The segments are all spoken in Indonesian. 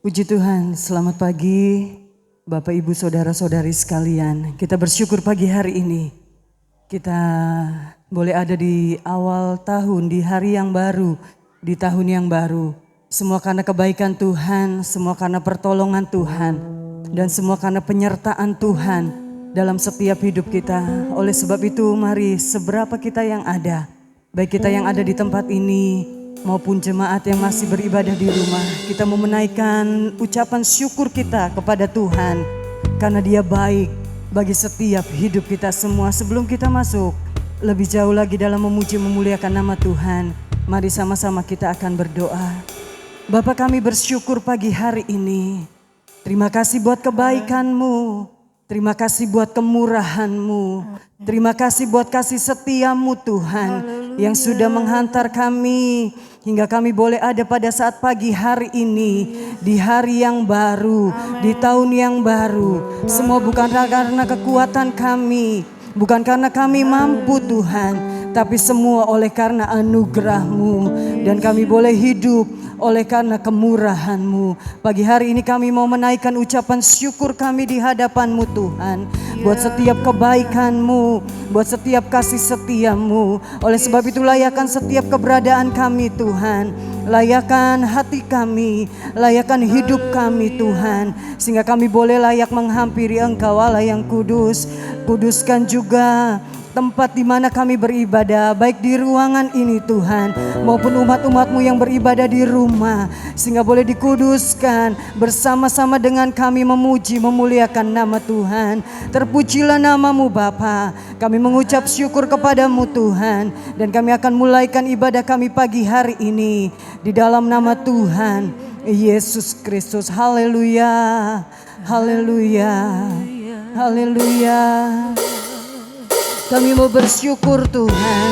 Puji Tuhan, selamat pagi Bapak Ibu Saudara-saudari sekalian. Kita bersyukur pagi hari ini kita boleh ada di awal tahun, di hari yang baru, di tahun yang baru. Semua karena kebaikan Tuhan, semua karena pertolongan Tuhan, dan semua karena penyertaan Tuhan dalam setiap hidup kita. Oleh sebab itu mari seberapa kita yang ada, baik kita yang ada di tempat ini maupun jemaat yang masih beribadah di rumah, kita mau menaikkan ucapan syukur kita kepada Tuhan karena Dia baik bagi setiap hidup kita semua. Sebelum kita masuk lebih jauh lagi dalam memuji memuliakan nama Tuhan, mari sama-sama kita akan berdoa. Bapa, kami bersyukur pagi hari ini. Terima kasih buat kebaikan-Mu, terima kasih buat kemurahan-Mu, terima kasih buat kasih setia-Mu Tuhan yang sudah menghantar kami hingga kami boleh ada pada saat pagi hari ini, di hari yang baru, di tahun yang baru. Semua bukan karena kekuatan kami, bukan karena kami mampu Tuhan, tapi semua oleh karena anugerah-Mu, dan kami boleh hidup oleh karena kemurahan-Mu. Pagi hari ini kami mau menaikkan ucapan syukur kami di hadapan-Mu Tuhan, buat setiap kebaikan-Mu, buat setiap kasih setia-Mu. Oleh sebab itu layakkan setiap keberadaan kami Tuhan, layakkan hati kami, layakkan hidup kami Tuhan, sehingga kami boleh layak menghampiri Engkau Allah yang kudus. Kuduskan juga tempat di mana kami beribadah, baik di ruangan ini Tuhan, maupun umat-umat-Mu yang beribadah di rumah, sehingga boleh dikuduskan bersama-sama dengan kami memuji memuliakan nama Tuhan. Terpujilah nama-Mu Bapa. Kami mengucap syukur kepada-Mu Tuhan, dan kami akan mulaikan ibadah kami pagi hari ini di dalam nama Tuhan Yesus Kristus. Haleluya, haleluya, haleluya. Kami mau bersyukur Tuhan,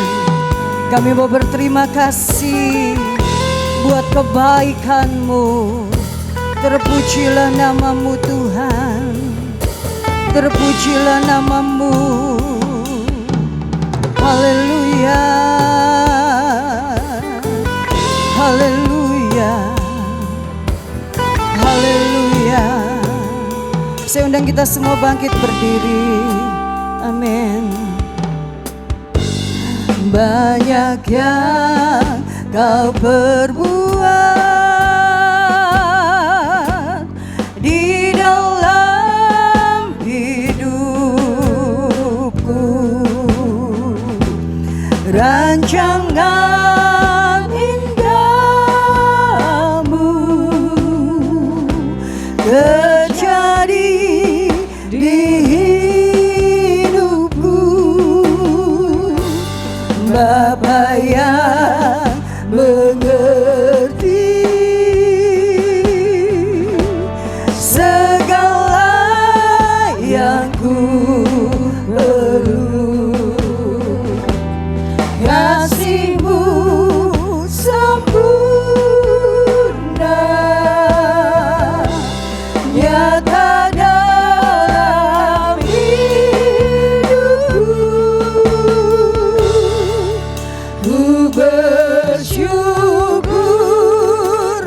kami mau berterima kasih buat kebaikan-Mu. Terpujilah nama-Mu Tuhan, terpujilah nama-Mu. Haleluya, haleluya, haleluya. Saya undang kita semua bangkit berdiri. Amin. Banyak yang Kau perbuat di dalam hidupku, rancangan indahmu terjadi di Bapa yang mengerti segala yang ku perlu. Kasih-Mu sempurna, nyata dalam hidupku. Ku bersyukur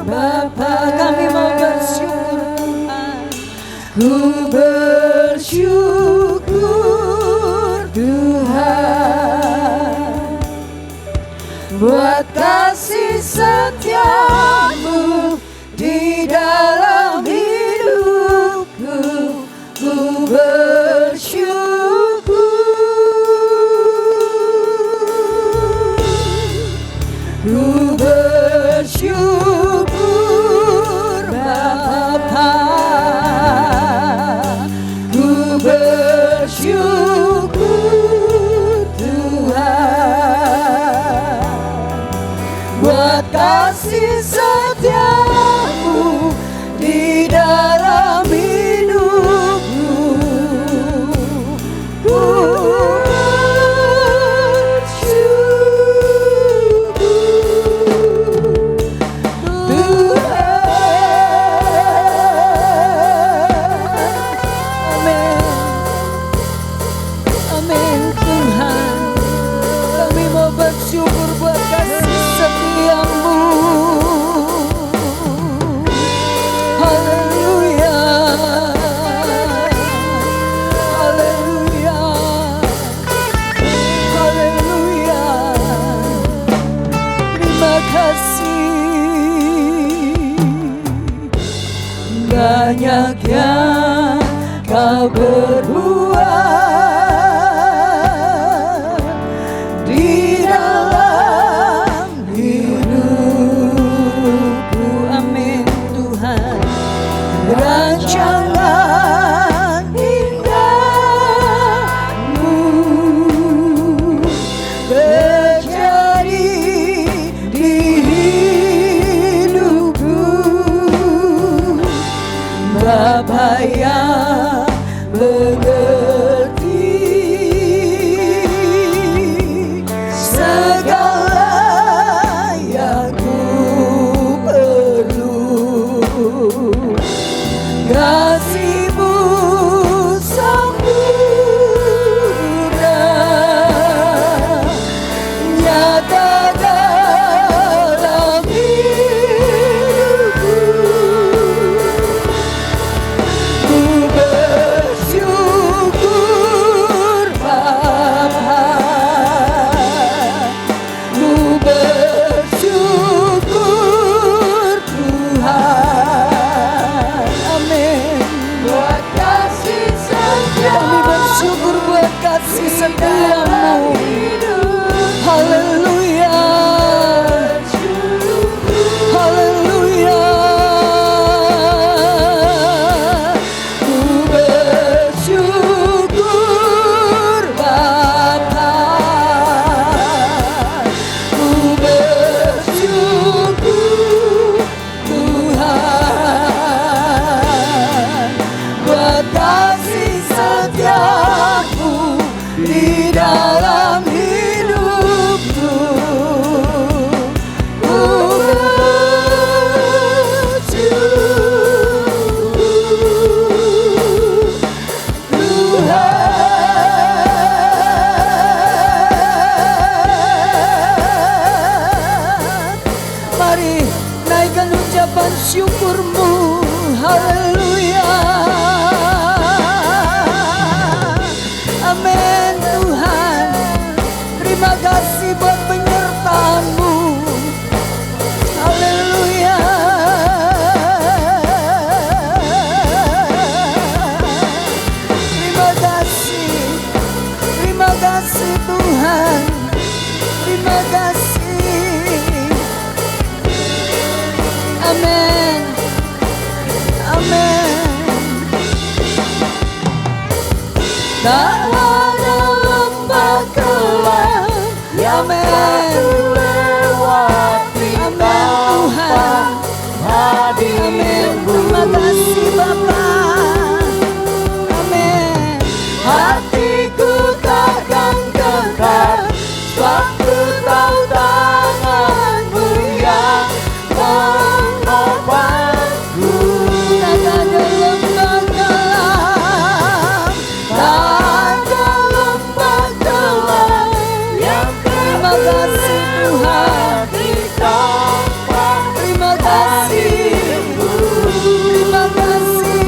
Bapa, kami mau bersyukur Tuhan. Ku bersyukur Tuhan buat kasih setia-Mu di dalam hidupku. Ku bersyukur, ku bersyukur Bapa, ku bersyukur Tuhan buat kasih setia-Mu di dalam hidupku. Ku bersyukur buat kasih setia-Mu. banyak yang kau berbuat di dalam hidupku. Amin Tuhan. Rancangan indahmu terjadi di hidupku. Bapa yang mengerti segala yang ku perlu, kasih-Mu sempurna nyata dalam hidupku. Ku bersyukur Bapa, ku bersyukur Tuhan. Amin. Buat kasih setia, kami bersyukur buat kasih setia-Mu. Haleluya, haleluya. Ku bersyukur Bapa, ku bersyukur Tuhan buat kasih setia-Mu di dalam hidupku. Ku bersyukur Tuhan. Mari naikkan ucapan syukur-Mu. Haleluya. Amin Tuhan. Terima kasih buat penyertaan-Mu. Haleluya. Terima kasih. Terima kasih Tuhan. Terima kasih. Amin. Amin. Tak ada lembah gelap yang melewati. Amin Tuhan. Amin. Terima kasih Bapa. Amin. Hatiku takkan gentar, sebab ku tahu tangan-Mu yang menopangku. Tak ada lembah gelap, tak ada lembah gelap yang terima kasih Tuhan. Terima kasih, terima kasih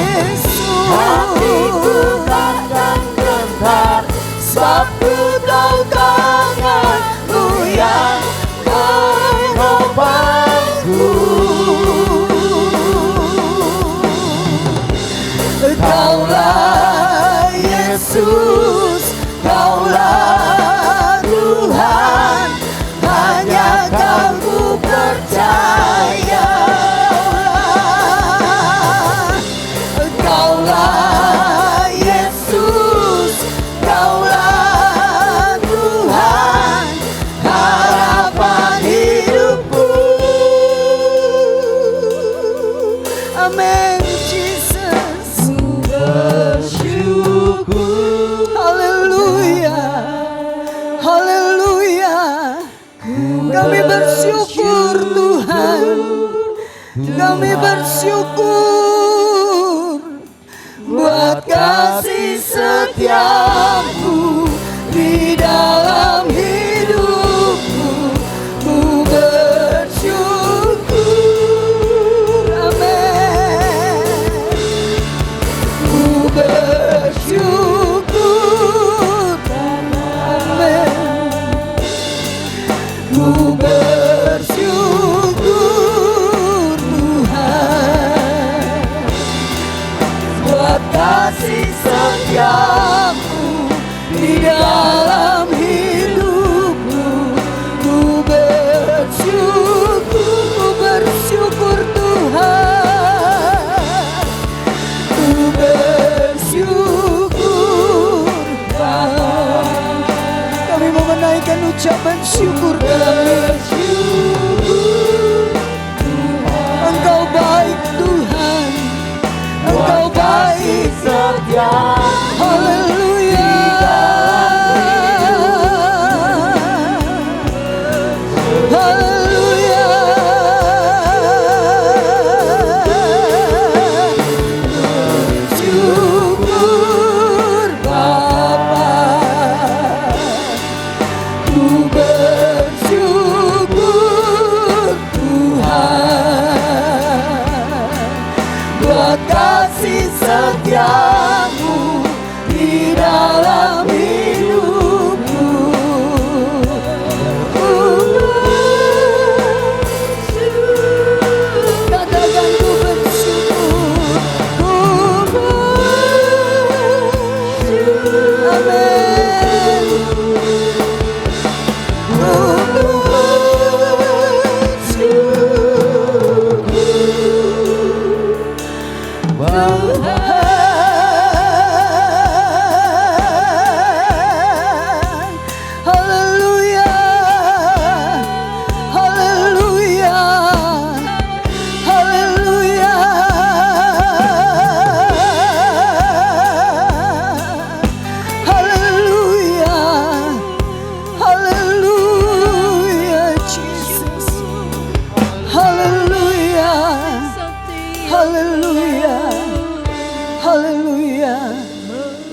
Yesus. Hatiku takkan gentar, sebab ku tahu tangan-Mu yang menopangku. Kaulah Yesus, Kaulah Tuhan, hanya Kau ku percaya. Kaulah Yesus, Kaulah Tuhan, harapan hidupku. Amin Jesus. Bersyukur. Haleluya, haleluya. Kami bersyukur Tuhan. Kami bersyukur buat kasih setia-Mu di dalam hidupku. Ku bersyukur. Amin. Ku bersyukur. Amin. Ku bersyukur Tuhan. bersyukur kami. Engkau baik Tuhan, Engkau baik setia. Haleluya. Haleluya. Bersyukur Bapa, ku bersyukur Tuhan buat kasih setiamu di dalam hidupku. Katakan ku bersyukur, ku bersyukur. Amin. Ku bersyukur. Haleluya, haleluya, haleluya, haleluya, haleluya, Jesus, haleluya, haleluya, haleluya,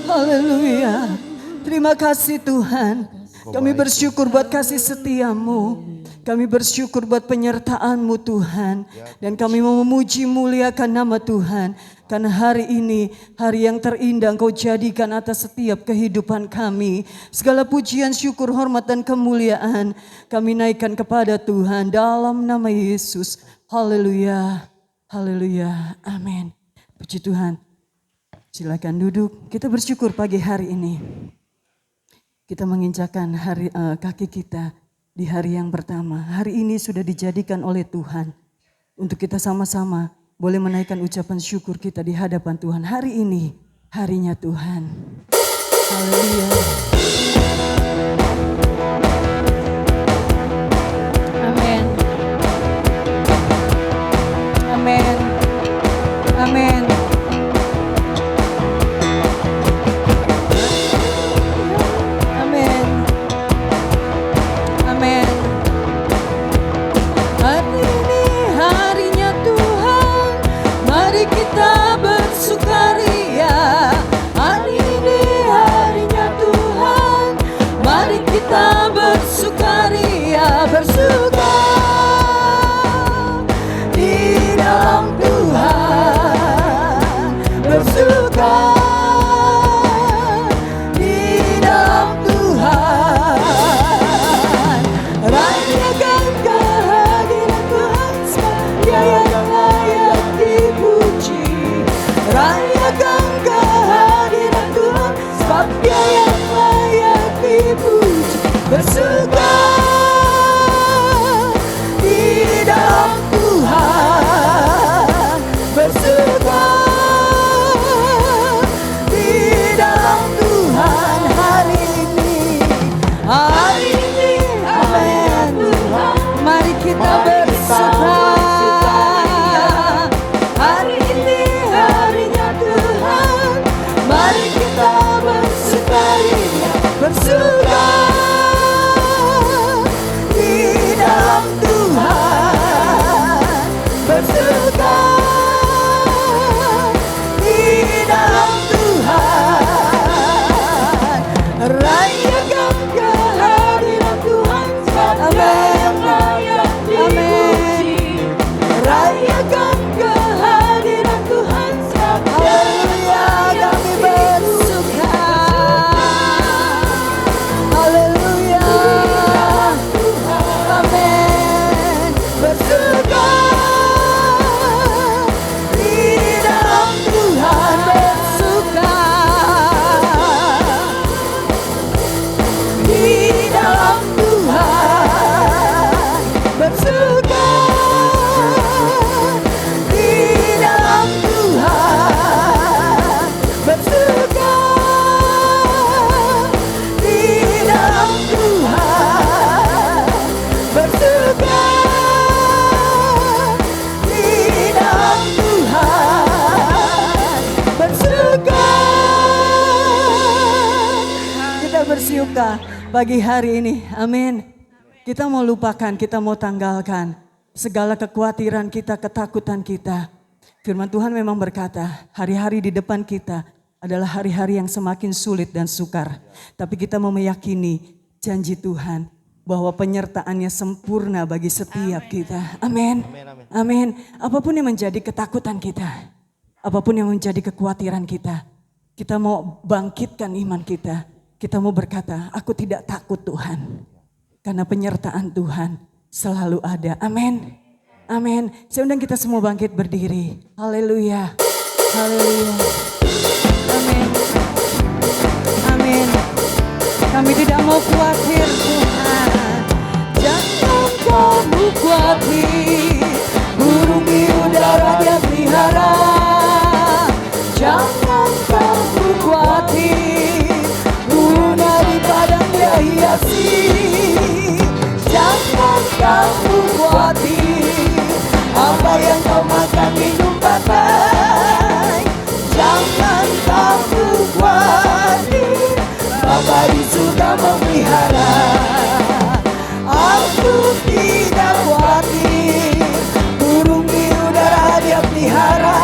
haleluya. Terima kasih Tuhan. Kami bersyukur buat kasih setiamu. Kami bersyukur buat penyertaan-Mu Tuhan. Dan kami mau memuji muliakan nama Tuhan. Karena hari ini, hari yang terindah Engkau jadikan atas setiap kehidupan kami. Segala pujian, syukur, hormat, dan kemuliaan kami naikkan kepada Tuhan dalam nama Yesus. Haleluya, haleluya, amin. Puji Tuhan. Silakan duduk. Kita bersyukur pagi hari ini. Kita menginjakan kaki kita di hari yang pertama. Hari ini sudah dijadikan oleh Tuhan untuk kita sama-sama boleh menaikkan ucapan syukur kita di hadapan Tuhan. Hari ini harinya Tuhan. Haleluya. Amin. Amin. Amin. Kita bersukaria, bersuka di dalam Tuhan, bersuka di dalam Tuhan. Rayakan kehadiran Tuhan, Dia yang layak dipuji. Rayakan kehadiran Tuhan, sebab Dia yang layak dipuji. Bersuka suka pagi hari ini. Amin. Kita mau lupakan, kita mau tanggalkan segala kekhawatiran kita, ketakutan kita. Firman Tuhan memang berkata, hari-hari di depan kita adalah hari-hari yang semakin sulit dan sukar. Tapi kita mau meyakini janji Tuhan bahwa penyertaannya sempurna bagi setiap kita. Amin. Amin. Apapun yang menjadi ketakutan kita, apapun yang menjadi kekhawatiran kita mau bangkitkan iman kita. Kita mau berkata, aku tidak takut Tuhan. Karena penyertaan Tuhan selalu ada. Amin. Amin. Saya undang kita semua bangkit berdiri. Haleluya. Haleluya. Amin. Amin. Kami tidak mau khawatir Tuhan. Jangan kamu khawatir. Burung di udara dia pelihara. Jangan kamu khawatir. Bunga di padang dia hiasi. Jangan kamu khawatir. Apa yang kau makan minum pakai. Jangan kamu khawatir. Bapa di surga memelihara. Aku tidak khawatir. Burung di udara dia pelihara.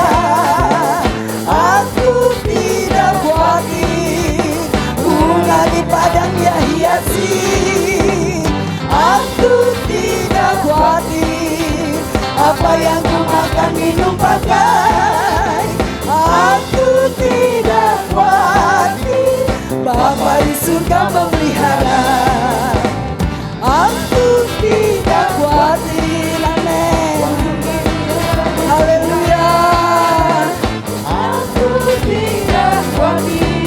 Aku tidak khawatir. Bunga di padang dia hiasi. Aku tidak khawatir. Apa yang ku makan minum pakai. Aku tidak khawatir. Bapa di surga memelihara. Aku tidak khawatir. Amin. Haleluya. Aku tidak khawatir.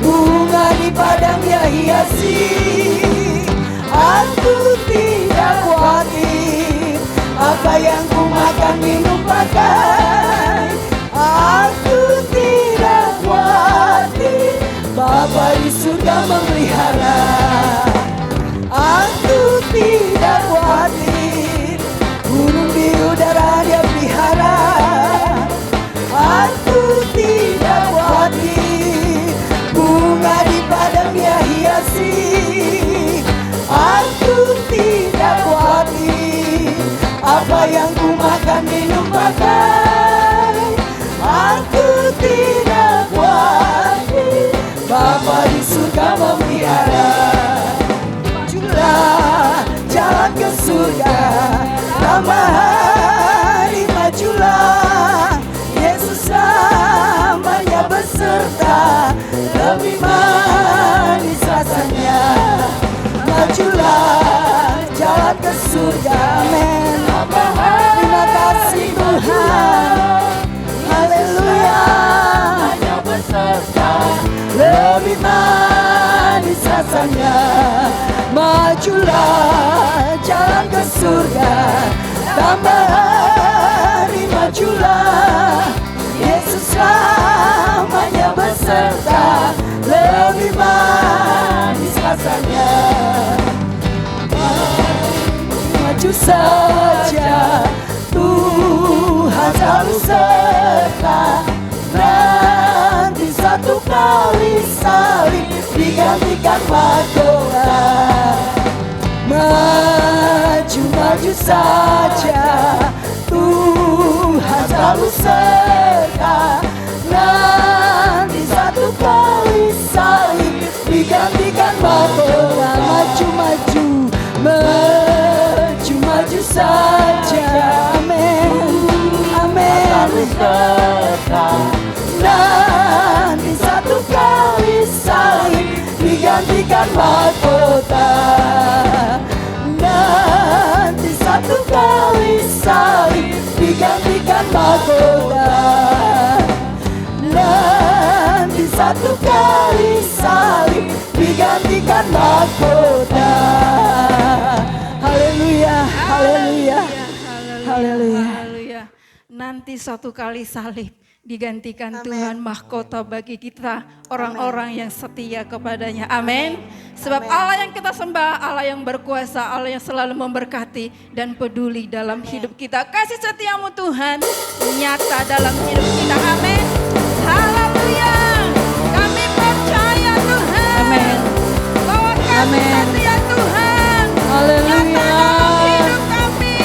Bunga di padang dia hiasi. Aku tidak khawatir. Apa yang ku makan minum pakai. Aku tidak khawatir. Bapa di surga memelihara. Aku tidak khawatir. Burung di udara dia pelihara. Aku tidak khawatir. Bunga di padang dia hiasi. Aku tidak khawatir. Apa yang ku makan minum pakai. Aku tidak khawatir. Bapa di surga memelihara. Majulah jalan ke surga. Tambah hari majulah. Yesus namanya beserta. Lebih manis rasanya. Majulah jalan ke surga. Amin. Terima kasih Tuhan. Haleluya. Lebih manis rasanya. Majulah jalan ke surga. Tambah hari majulah. Yesus namanya beserta. Lebih manis rasanya. Maju saja, Tuhan selalu serta. Nanti satu kali salib digantikan mahkota. Maju saja, Tuhan selalu serta. Nanti satu kali salib digantikan mahkota. Maju saja. Amin. Amin. Nanti satu kali salib digantikan mahkota. Nanti satu kali salib digantikan mahkota. Nanti satu kali salib digantikan mahkota. Haleluya, haleluya, haleluya. Nanti suatu kali salib digantikan Tuhan mahkota bagi kita orang-orang yang setia kepadanya. Amin. Sebab Allah yang kita sembah, Allah yang berkuasa, Allah yang selalu memberkati dan peduli dalam hidup kita. Kasih setiamu Tuhan nyata dalam hidup kita. Amin. Haleluya. Kami percaya Tuhan. Amin. kasih setia Tuhan. Nyata dalam hidup kami.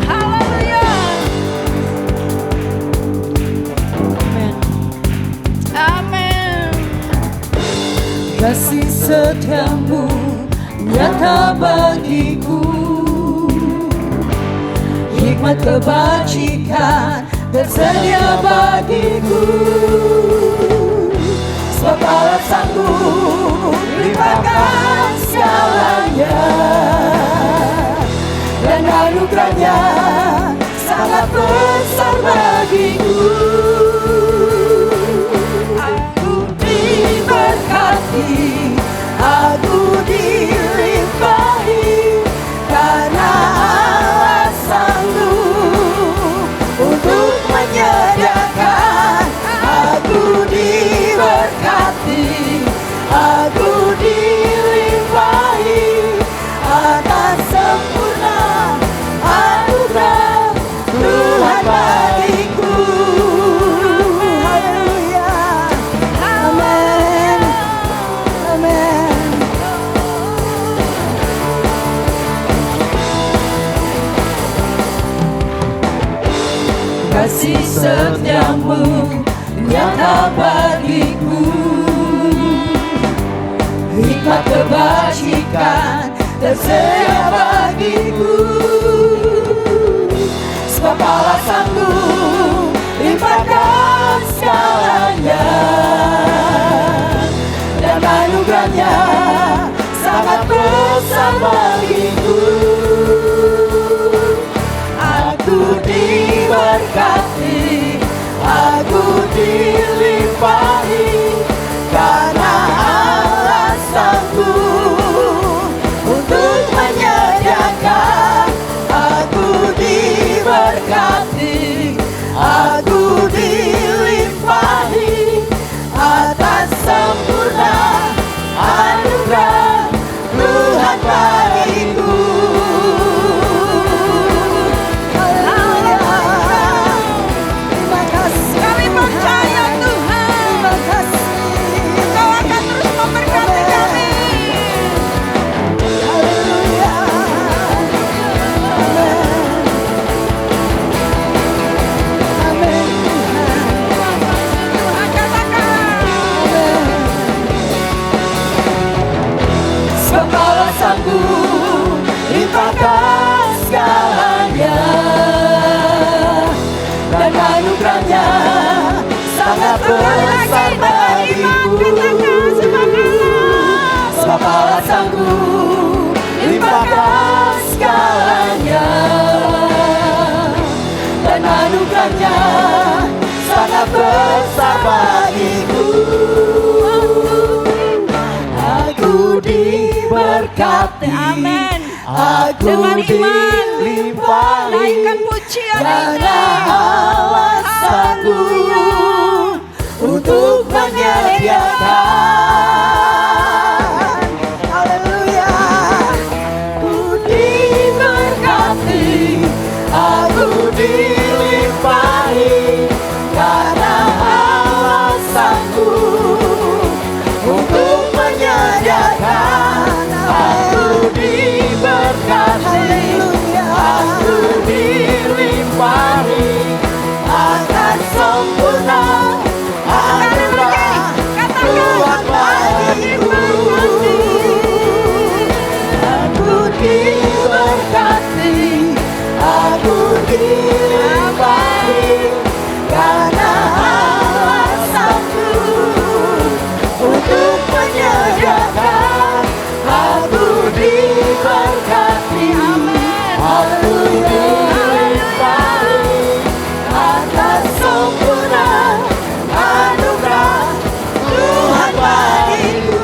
Haleluya. Amin. Kasih setiamu nyata bagiku, hikmat kebajikan tersedia bagiku. Sebab Allah sanggup limpahkan segalanya, dan anugerahnya sangat besar bagiku. Aku diberkati, aku dilimpahi, karena Allah sanggup untuk menyediakan. Aku diberkati, aku dilimpahi atas sempurna anugerah Tuhan bagiku. Haleluya. Amin. Amin. Kasih setiamu nyata bagiku, hikmat kebajikan tersedia bagiku. Sebab Allah sanggup limpahkan segalanya, dan anugerahnya sangat besar bagiku. Aku diberkati, aku dilimpahi, karena Allah sanggup untuk menyediakan. Aku diberkati, aku dilimpahi atas sempurna anugerah Tuhan bagiku. Kami percaya Tuhan, Engkau akan terus memberkati kami. Tuhan katakan, Sebab Allah sanggup limpahkan segalanya, dan anugerahnya sangat besar bagiku. Sebab Allah sanggup limpahkan segalanya, dan anugerahnya sangat besar bagiku. Aku diberkati, amin. aku Dengan iman, dilimpahi, naikkan pujian karena ini. Allah sanggup untuk menyediakan. Haleluya. Aku diberkati, aku dilimpahi, karena Allah sanggup untuk menyediakan. Aku diberkati, aku dilimpahi akan sempurna anugerah Tuhan bagiku. Aku diberkati, aku dilimpahi, karena Allah sanggup untuk menyediakan. Aku diberkati, aku dilimpahi atas sempurna anugerah Tuhan bagiku.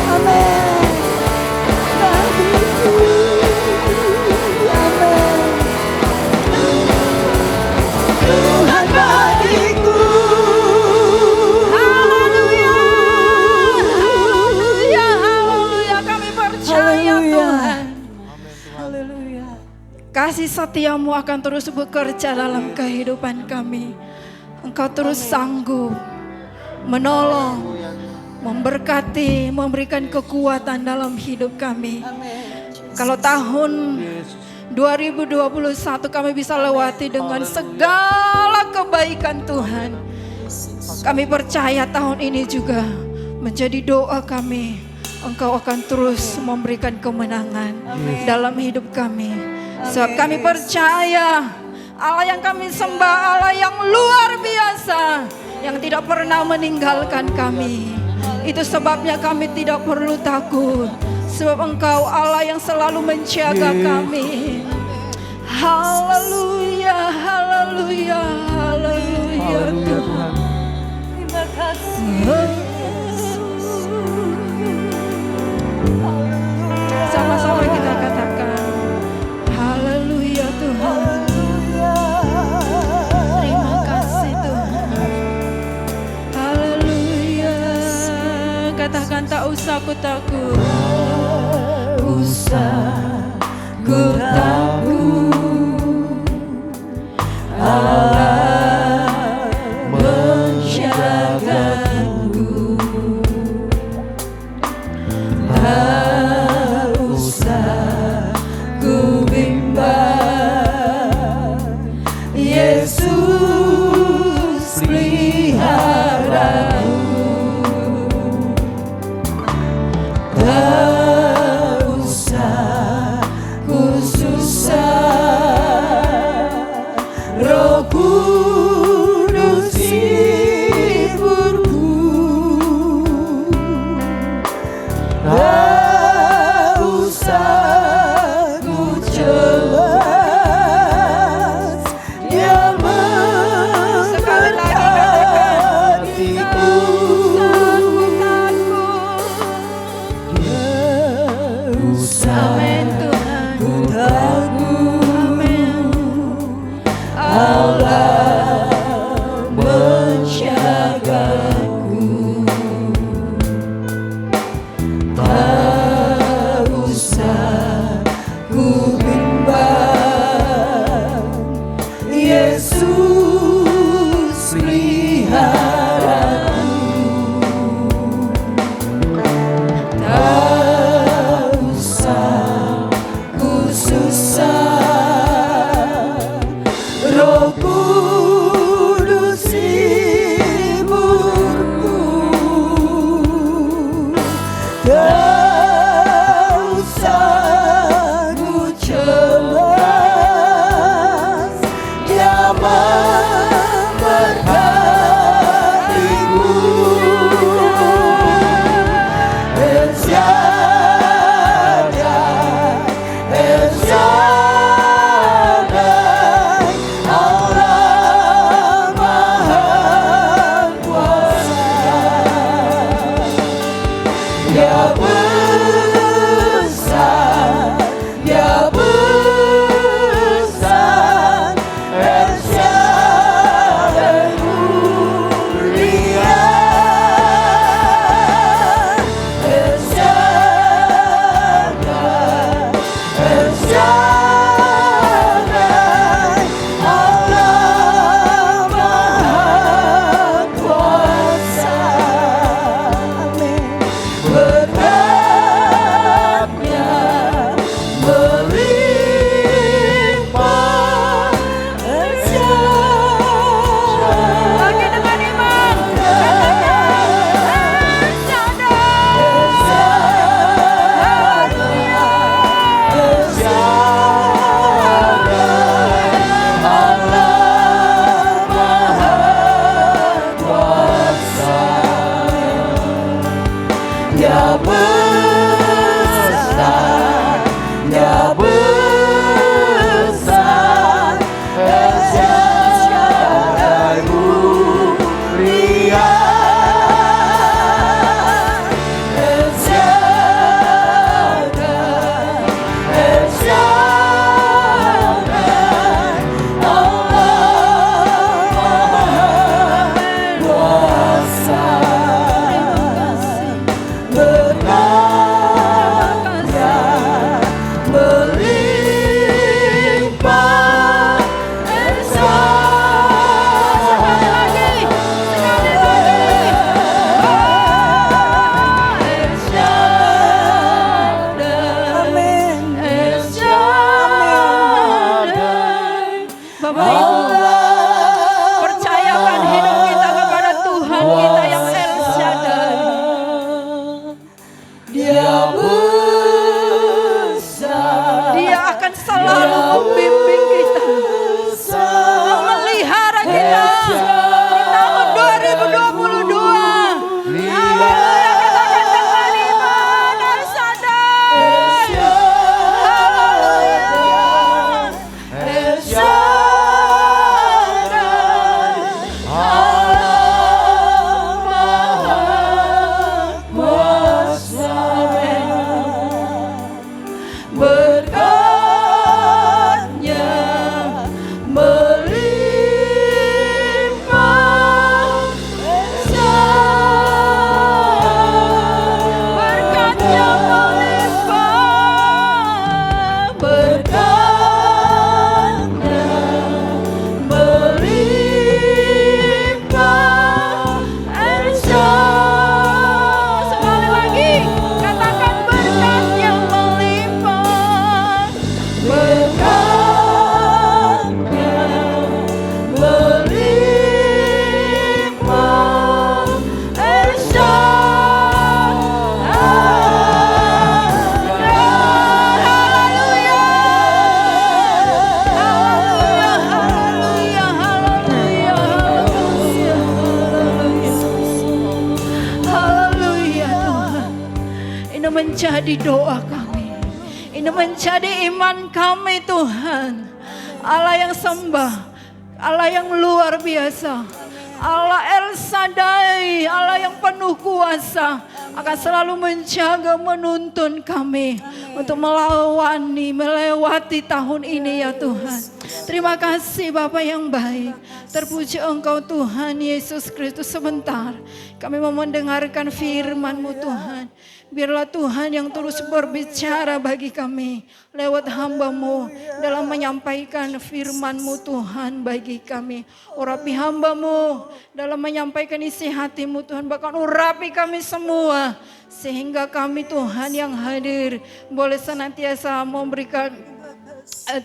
Amin. Bagiku. Amin. Tuhan bagiku. Haleluya, haleluya, haleluya. Kami percaya Tuhan. Haleluya. Kasih setiamu akan terus bekerja dalam kehidupan kami. Engkau terus sanggup menolong, memberkati, memberikan kekuatan dalam hidup kami. Kalau tahun 2021 kami bisa lewati dengan segala kebaikan Tuhan, kami percaya tahun ini juga menjadi doa kami. Engkau akan terus memberikan kemenangan dalam hidup kami. Sebab kami percaya Allah yang kami sembah, Allah yang luar biasa, yang tidak pernah meninggalkan kami. Itu sebabnya kami tidak perlu takut, sebab Engkau Allah yang selalu menjaga kami. Haleluya, haleluya, haleluya Tuhan. Terima kasih. Sama-sama kita katakan haleluya Tuhan. Terima kasih Tuhan. Haleluya. Katakan tak usah ku takut. Usah ku takut. Allah menjagaku. Tak usah ku bimbang. Yesus peliharaku. Tak usah ku susah. Roh Kudus hiburku. Tak usah ku cemas, Dia memberkatiku. Amin Tuhan. Ku takut. Allah menjagaku. Tak usah ku bimbang. Yesus peliharaku. Tak usah ku susah. Roh Kudus hiburku. Tak Dia besar. Dia akan selalu membimbing kita, memelihara kita di tahun 2022. Haleluya, katakan dengan iman dan sadar. Haleluya. El Shaddai, Allah Maha Kuasa. Berkat-Nya melimpah besar. Berkat-Nya melimpah. Berkat-Nya melimpah. El Shaddai. Sekali lagi, katakan berkat-Nya melimpah. Berkat-Nya melimpah. El Shaddai. Haleluya. Haleluya, haleluya, haleluya, haleluya. Haleluya Tuhan. Ini menjadi doa kami. Ini menjadi iman kami Tuhan. Allah yang sembah, Allah yang luar biasa, Allah El Shaddai, Allah yang penuh kuasa, akan selalu menjaga, menuntun kami untuk melewati tahun ini ya Tuhan. Terima kasih Bapa yang baik. Terpuji Engkau Tuhan Yesus Kristus. Sebentar kami mau mendengarkan firman-Mu Tuhan. Biarlah Tuhan yang terus berbicara bagi kami lewat hamba-Mu dalam menyampaikan firman-Mu Tuhan bagi kami. Urapi hamba-Mu dalam menyampaikan isi hati-Mu Tuhan. Bahkan urapi kami semua sehingga kami Tuhan yang hadir boleh senantiasa memberikan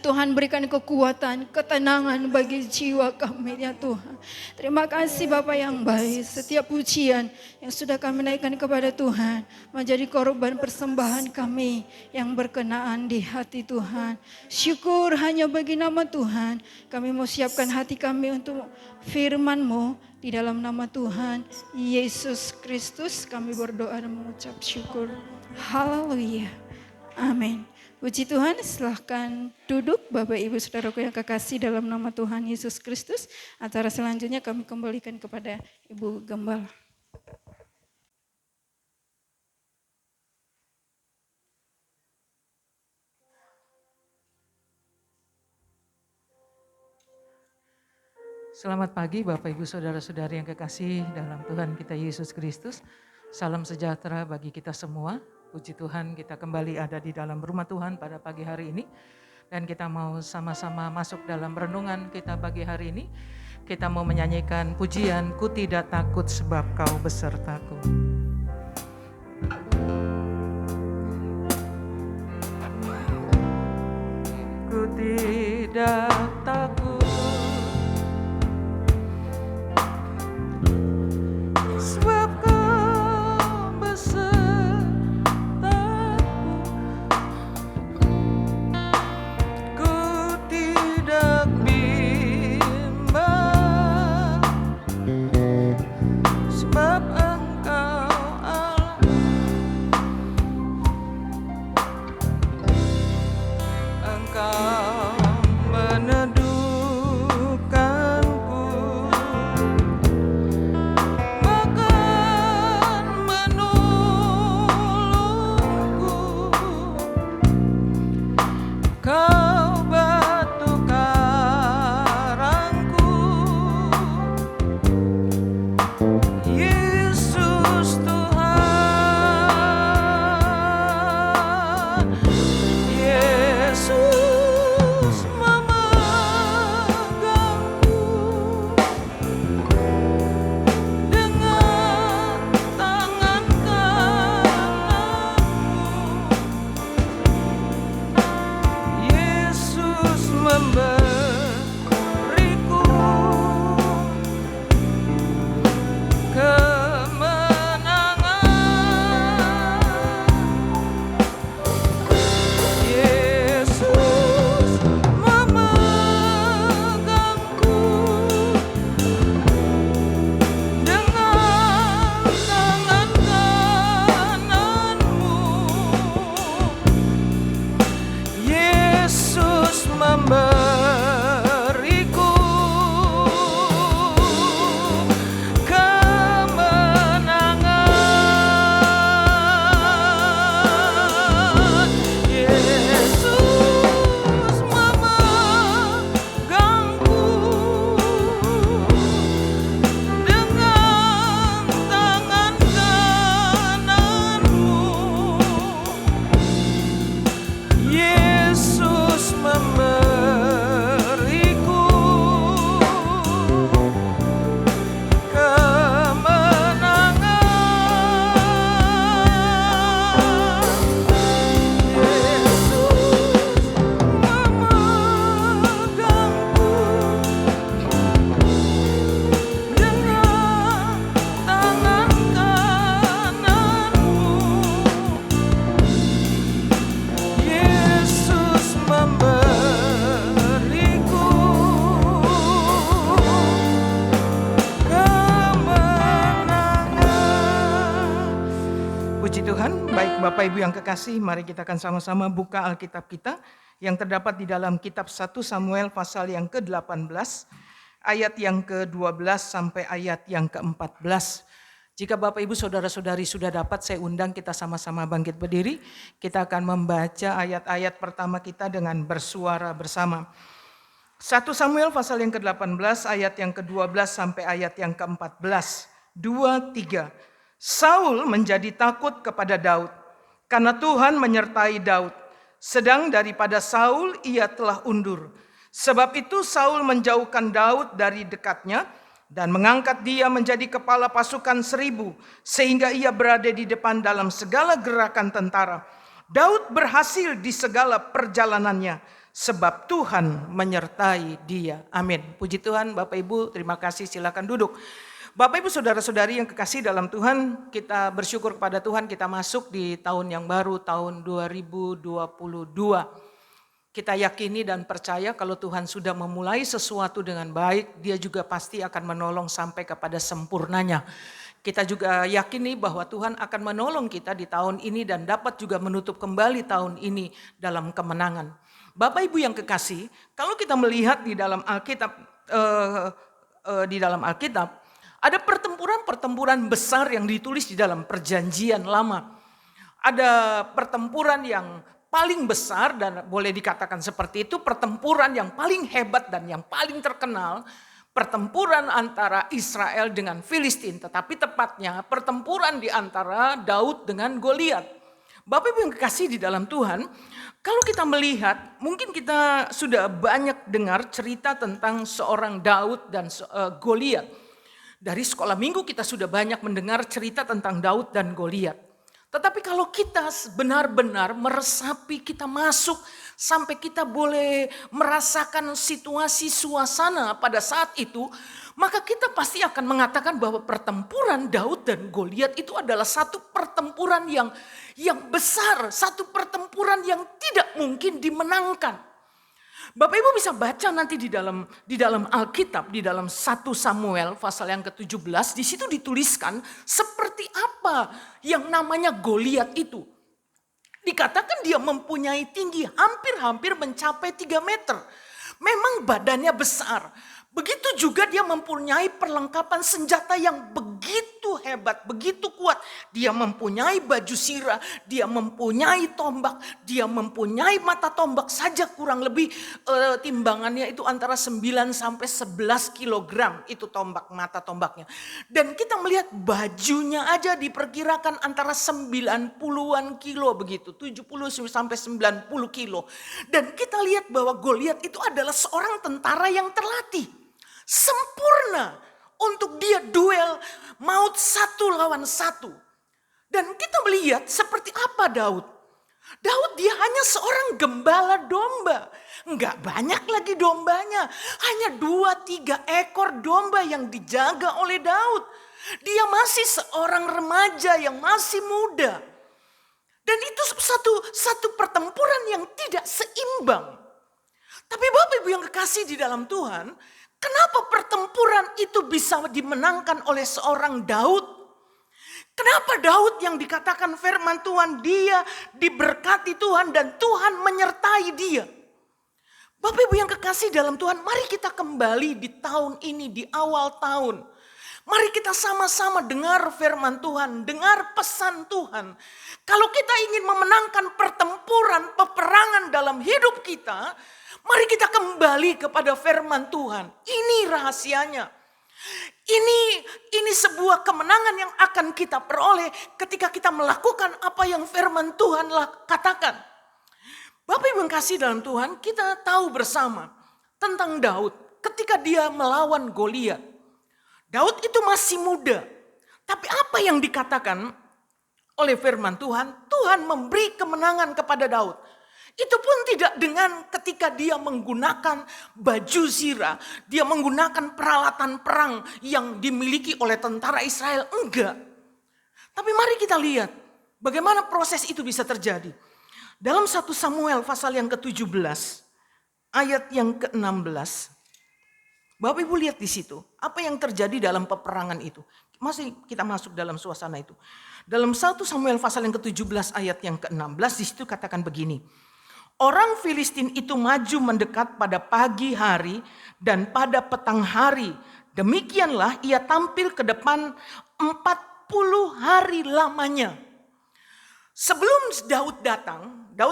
Tuhan berikan kekuatan, ketenangan bagi jiwa kami ya Tuhan. Terima kasih Bapa yang baik. Setiap pujian yang sudah kami naikkan kepada Tuhan menjadi korban persembahan kami yang berkenaan di hati Tuhan. Syukur hanya bagi nama Tuhan. Kami mau siapkan hati kami untuk firman-Mu. Di dalam nama Tuhan Yesus Kristus kami berdoa dan mengucap syukur. Haleluya. Amin. Puji Tuhan, silahkan duduk Bapak Ibu Saudaraku yang kekasih dalam nama Tuhan Yesus Kristus. Acara selanjutnya kami kembalikan kepada Ibu Gembala. Selamat pagi Bapak Ibu Saudara-saudari yang kekasih dalam Tuhan kita Yesus Kristus. Salam sejahtera bagi kita semua. Puji Tuhan kita kembali ada di dalam rumah Tuhan pada pagi hari ini. Dan kita mau sama-sama masuk dalam renungan kita pagi hari ini. Kita mau menyanyikan pujian, Ku tidak takut sebab Kau besertaku. Ku tidak takut sebab Kau besertaku. Ku tidak bimbang sebab Engkau Allah. Engkau Bapak Ibu yang kekasih, mari kita akan sama-sama buka Alkitab kita yang terdapat di dalam kitab 1 Samuel pasal yang ke-18, ayat yang ke-12 sampai ayat yang ke-14. Jika Bapak Ibu Saudara-saudari sudah dapat, saya undang kita sama-sama bangkit berdiri. Kita akan membaca ayat-ayat pertama kita dengan bersuara bersama. 1 Samuel pasal yang ke-18 ayat yang ke-12 sampai ayat yang ke-14. 2, 3. Saul menjadi takut kepada Daud karena Tuhan menyertai Daud. Sedang daripada Saul ia telah undur. Sebab itu Saul menjauhkan Daud dari dekatnya dan mengangkat dia menjadi kepala pasukan 1000 sehingga ia berada di depan dalam segala gerakan tentara. Daud berhasil di segala perjalanannya sebab Tuhan menyertai dia. Amin. Puji Tuhan. Bapak Ibu, terima kasih, silakan duduk. Bapak Ibu Saudara-saudari yang kekasih dalam Tuhan, kita bersyukur kepada Tuhan, kita masuk di tahun yang baru, tahun 2022. Kita yakini dan percaya kalau Tuhan sudah memulai sesuatu dengan baik, Dia juga pasti akan menolong sampai kepada sempurnanya. Kita juga yakini bahwa Tuhan akan menolong kita di tahun ini dan dapat juga menutup kembali tahun ini dalam kemenangan. Bapak Ibu yang kekasih, kalau kita melihat di dalam Alkitab, ada pertempuran-pertempuran besar yang ditulis di dalam Perjanjian Lama. Ada pertempuran yang paling besar dan boleh dikatakan seperti itu, pertempuran yang paling hebat dan yang paling terkenal, pertempuran antara Israel dengan Filistin, tetapi tepatnya pertempuran di antara Daud dengan Goliat. Bapak Ibu yang kekasih di dalam Tuhan, kalau kita melihat, mungkin kita sudah banyak dengar cerita tentang seorang Daud dan Goliat. Dari sekolah minggu kita sudah banyak mendengar cerita tentang Daud dan Goliat. Tetapi kalau kita benar-benar meresapi, kita masuk sampai kita boleh merasakan situasi suasana pada saat itu, maka kita pasti akan mengatakan bahwa pertempuran Daud dan Goliat itu adalah satu pertempuran yang besar, satu pertempuran yang tidak mungkin dimenangkan. Bapak Ibu bisa baca nanti di dalam Alkitab, di dalam 1 Samuel pasal yang ke-17, di situ dituliskan seperti apa yang namanya Goliat itu. Dikatakan dia mempunyai tinggi hampir mencapai 3 meter. Memang badannya besar. Begitu juga dia mempunyai perlengkapan senjata yang begitu hebat, begitu kuat. Dia mempunyai baju sirah, dia mempunyai tombak, dia mempunyai mata tombak saja kurang lebih timbangannya itu antara 9 sampai 11 kilogram itu mata tombaknya. Dan kita melihat bajunya aja diperkirakan antara 90-an kilo begitu, 70 sampai 90 kilo. Dan kita lihat bahwa Goliat itu adalah seorang tentara yang terlatih. Sempurna untuk dia duel maut 1 lawan 1. Dan kita melihat seperti apa Daud. Daud dia hanya seorang gembala domba. Enggak banyak lagi dombanya. Hanya 2-3 ekor domba yang dijaga oleh Daud. Dia masih seorang remaja yang masih muda. Dan itu satu pertempuran yang tidak seimbang. Tapi Bapak Ibu yang kekasih di dalam Tuhan, kenapa pertempuran itu bisa dimenangkan oleh seorang Daud? Kenapa Daud yang dikatakan firman Tuhan, dia diberkati Tuhan dan Tuhan menyertai dia? Bapak Ibu yang kekasih dalam Tuhan, mari kita kembali di tahun ini, di awal tahun. Mari kita sama-sama dengar firman Tuhan, dengar pesan Tuhan. Kalau kita ingin memenangkan pertempuran, peperangan dalam hidup kita, mari kita kembali kepada firman Tuhan. Ini rahasianya. Ini sebuah kemenangan yang akan kita peroleh ketika kita melakukan apa yang firman Tuhan katakan. Bapak Ibu yang kasih dalam Tuhan, kita tahu bersama tentang Daud ketika dia melawan Goliat. Daud itu masih muda. Tapi apa yang dikatakan oleh firman Tuhan, Tuhan memberi kemenangan kepada Daud. Itu pun tidak dengan ketika dia menggunakan baju zirah, dia menggunakan peralatan perang yang dimiliki oleh tentara Israel, enggak. Tapi mari kita lihat bagaimana proses itu bisa terjadi. Dalam 1 Samuel pasal yang ke-17, ayat yang ke-16. Bapak Ibu lihat di situ, apa yang terjadi dalam peperangan itu. masih kita masuk dalam suasana itu. Dalam 1 Samuel pasal yang ke-17 ayat yang ke-16 di situ katakan begini. Orang Filistin itu maju mendekat pada pagi hari dan pada petang hari. Demikianlah ia tampil ke depan 40 hari lamanya. Sebelum Daud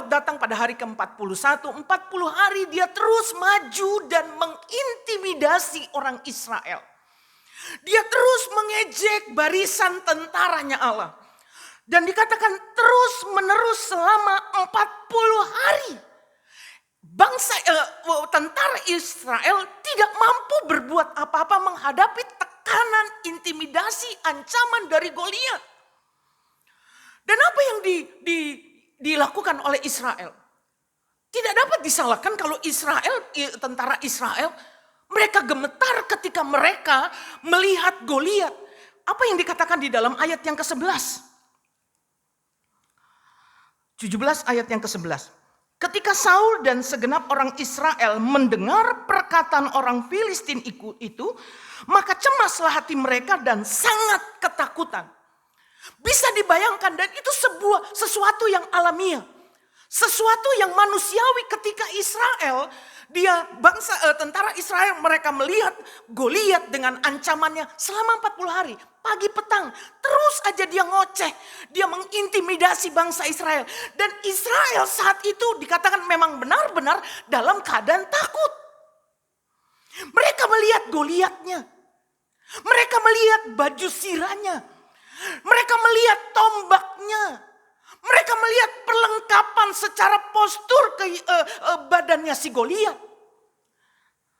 datang pada hari ke-41, 40 hari dia terus maju dan mengintimidasi orang Israel. Dia terus mengejek barisan tentaranya Allah. Dan dikatakan terus menerus selama 40 hari. Tentara Israel tidak mampu berbuat apa-apa menghadapi tekanan, intimidasi, ancaman dari Goliat. Dan apa yang dilakukan oleh Israel? Tidak dapat disalahkan kalau tentara Israel, mereka gemetar ketika mereka melihat Goliat. Apa yang dikatakan di dalam ayat yang ke-11? 17 ayat yang ke-11. Ketika Saul dan segenap orang Israel mendengar perkataan orang Filistin itu, maka cemaslah hati mereka dan sangat ketakutan. Bisa dibayangkan, dan itu sesuatu yang alamiah. Sesuatu yang manusiawi ketika tentara Israel mereka melihat Goliat dengan ancamannya selama 40 hari. Pagi petang terus aja dia ngoceh. Dia mengintimidasi bangsa Israel. Dan Israel saat itu dikatakan memang benar-benar dalam keadaan takut. Mereka melihat Goliatnya. Mereka melihat baju sirahnya. Mereka melihat tombaknya. Mereka melihat perlengkapan secara postur badannya si Goliat.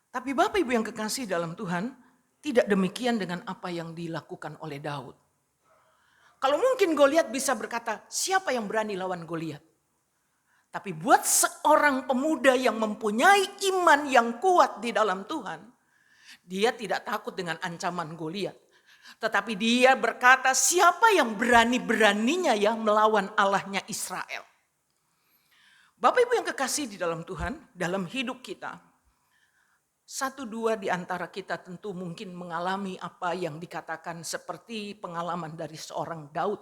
Tapi Bapak Ibu yang kekasih dalam Tuhan, tidak demikian dengan apa yang dilakukan oleh Daud. Kalau mungkin Goliat bisa berkata, siapa yang berani lawan Goliat? Tapi buat seorang pemuda yang mempunyai iman yang kuat di dalam Tuhan, dia tidak takut dengan ancaman Goliat. Tetapi dia berkata, siapa yang berani-beraninya ya melawan Allahnya Israel. Bapak Ibu yang kekasih di dalam Tuhan, dalam hidup kita, 1-2 di antara kita tentu mungkin mengalami apa yang dikatakan seperti pengalaman dari seorang Daud.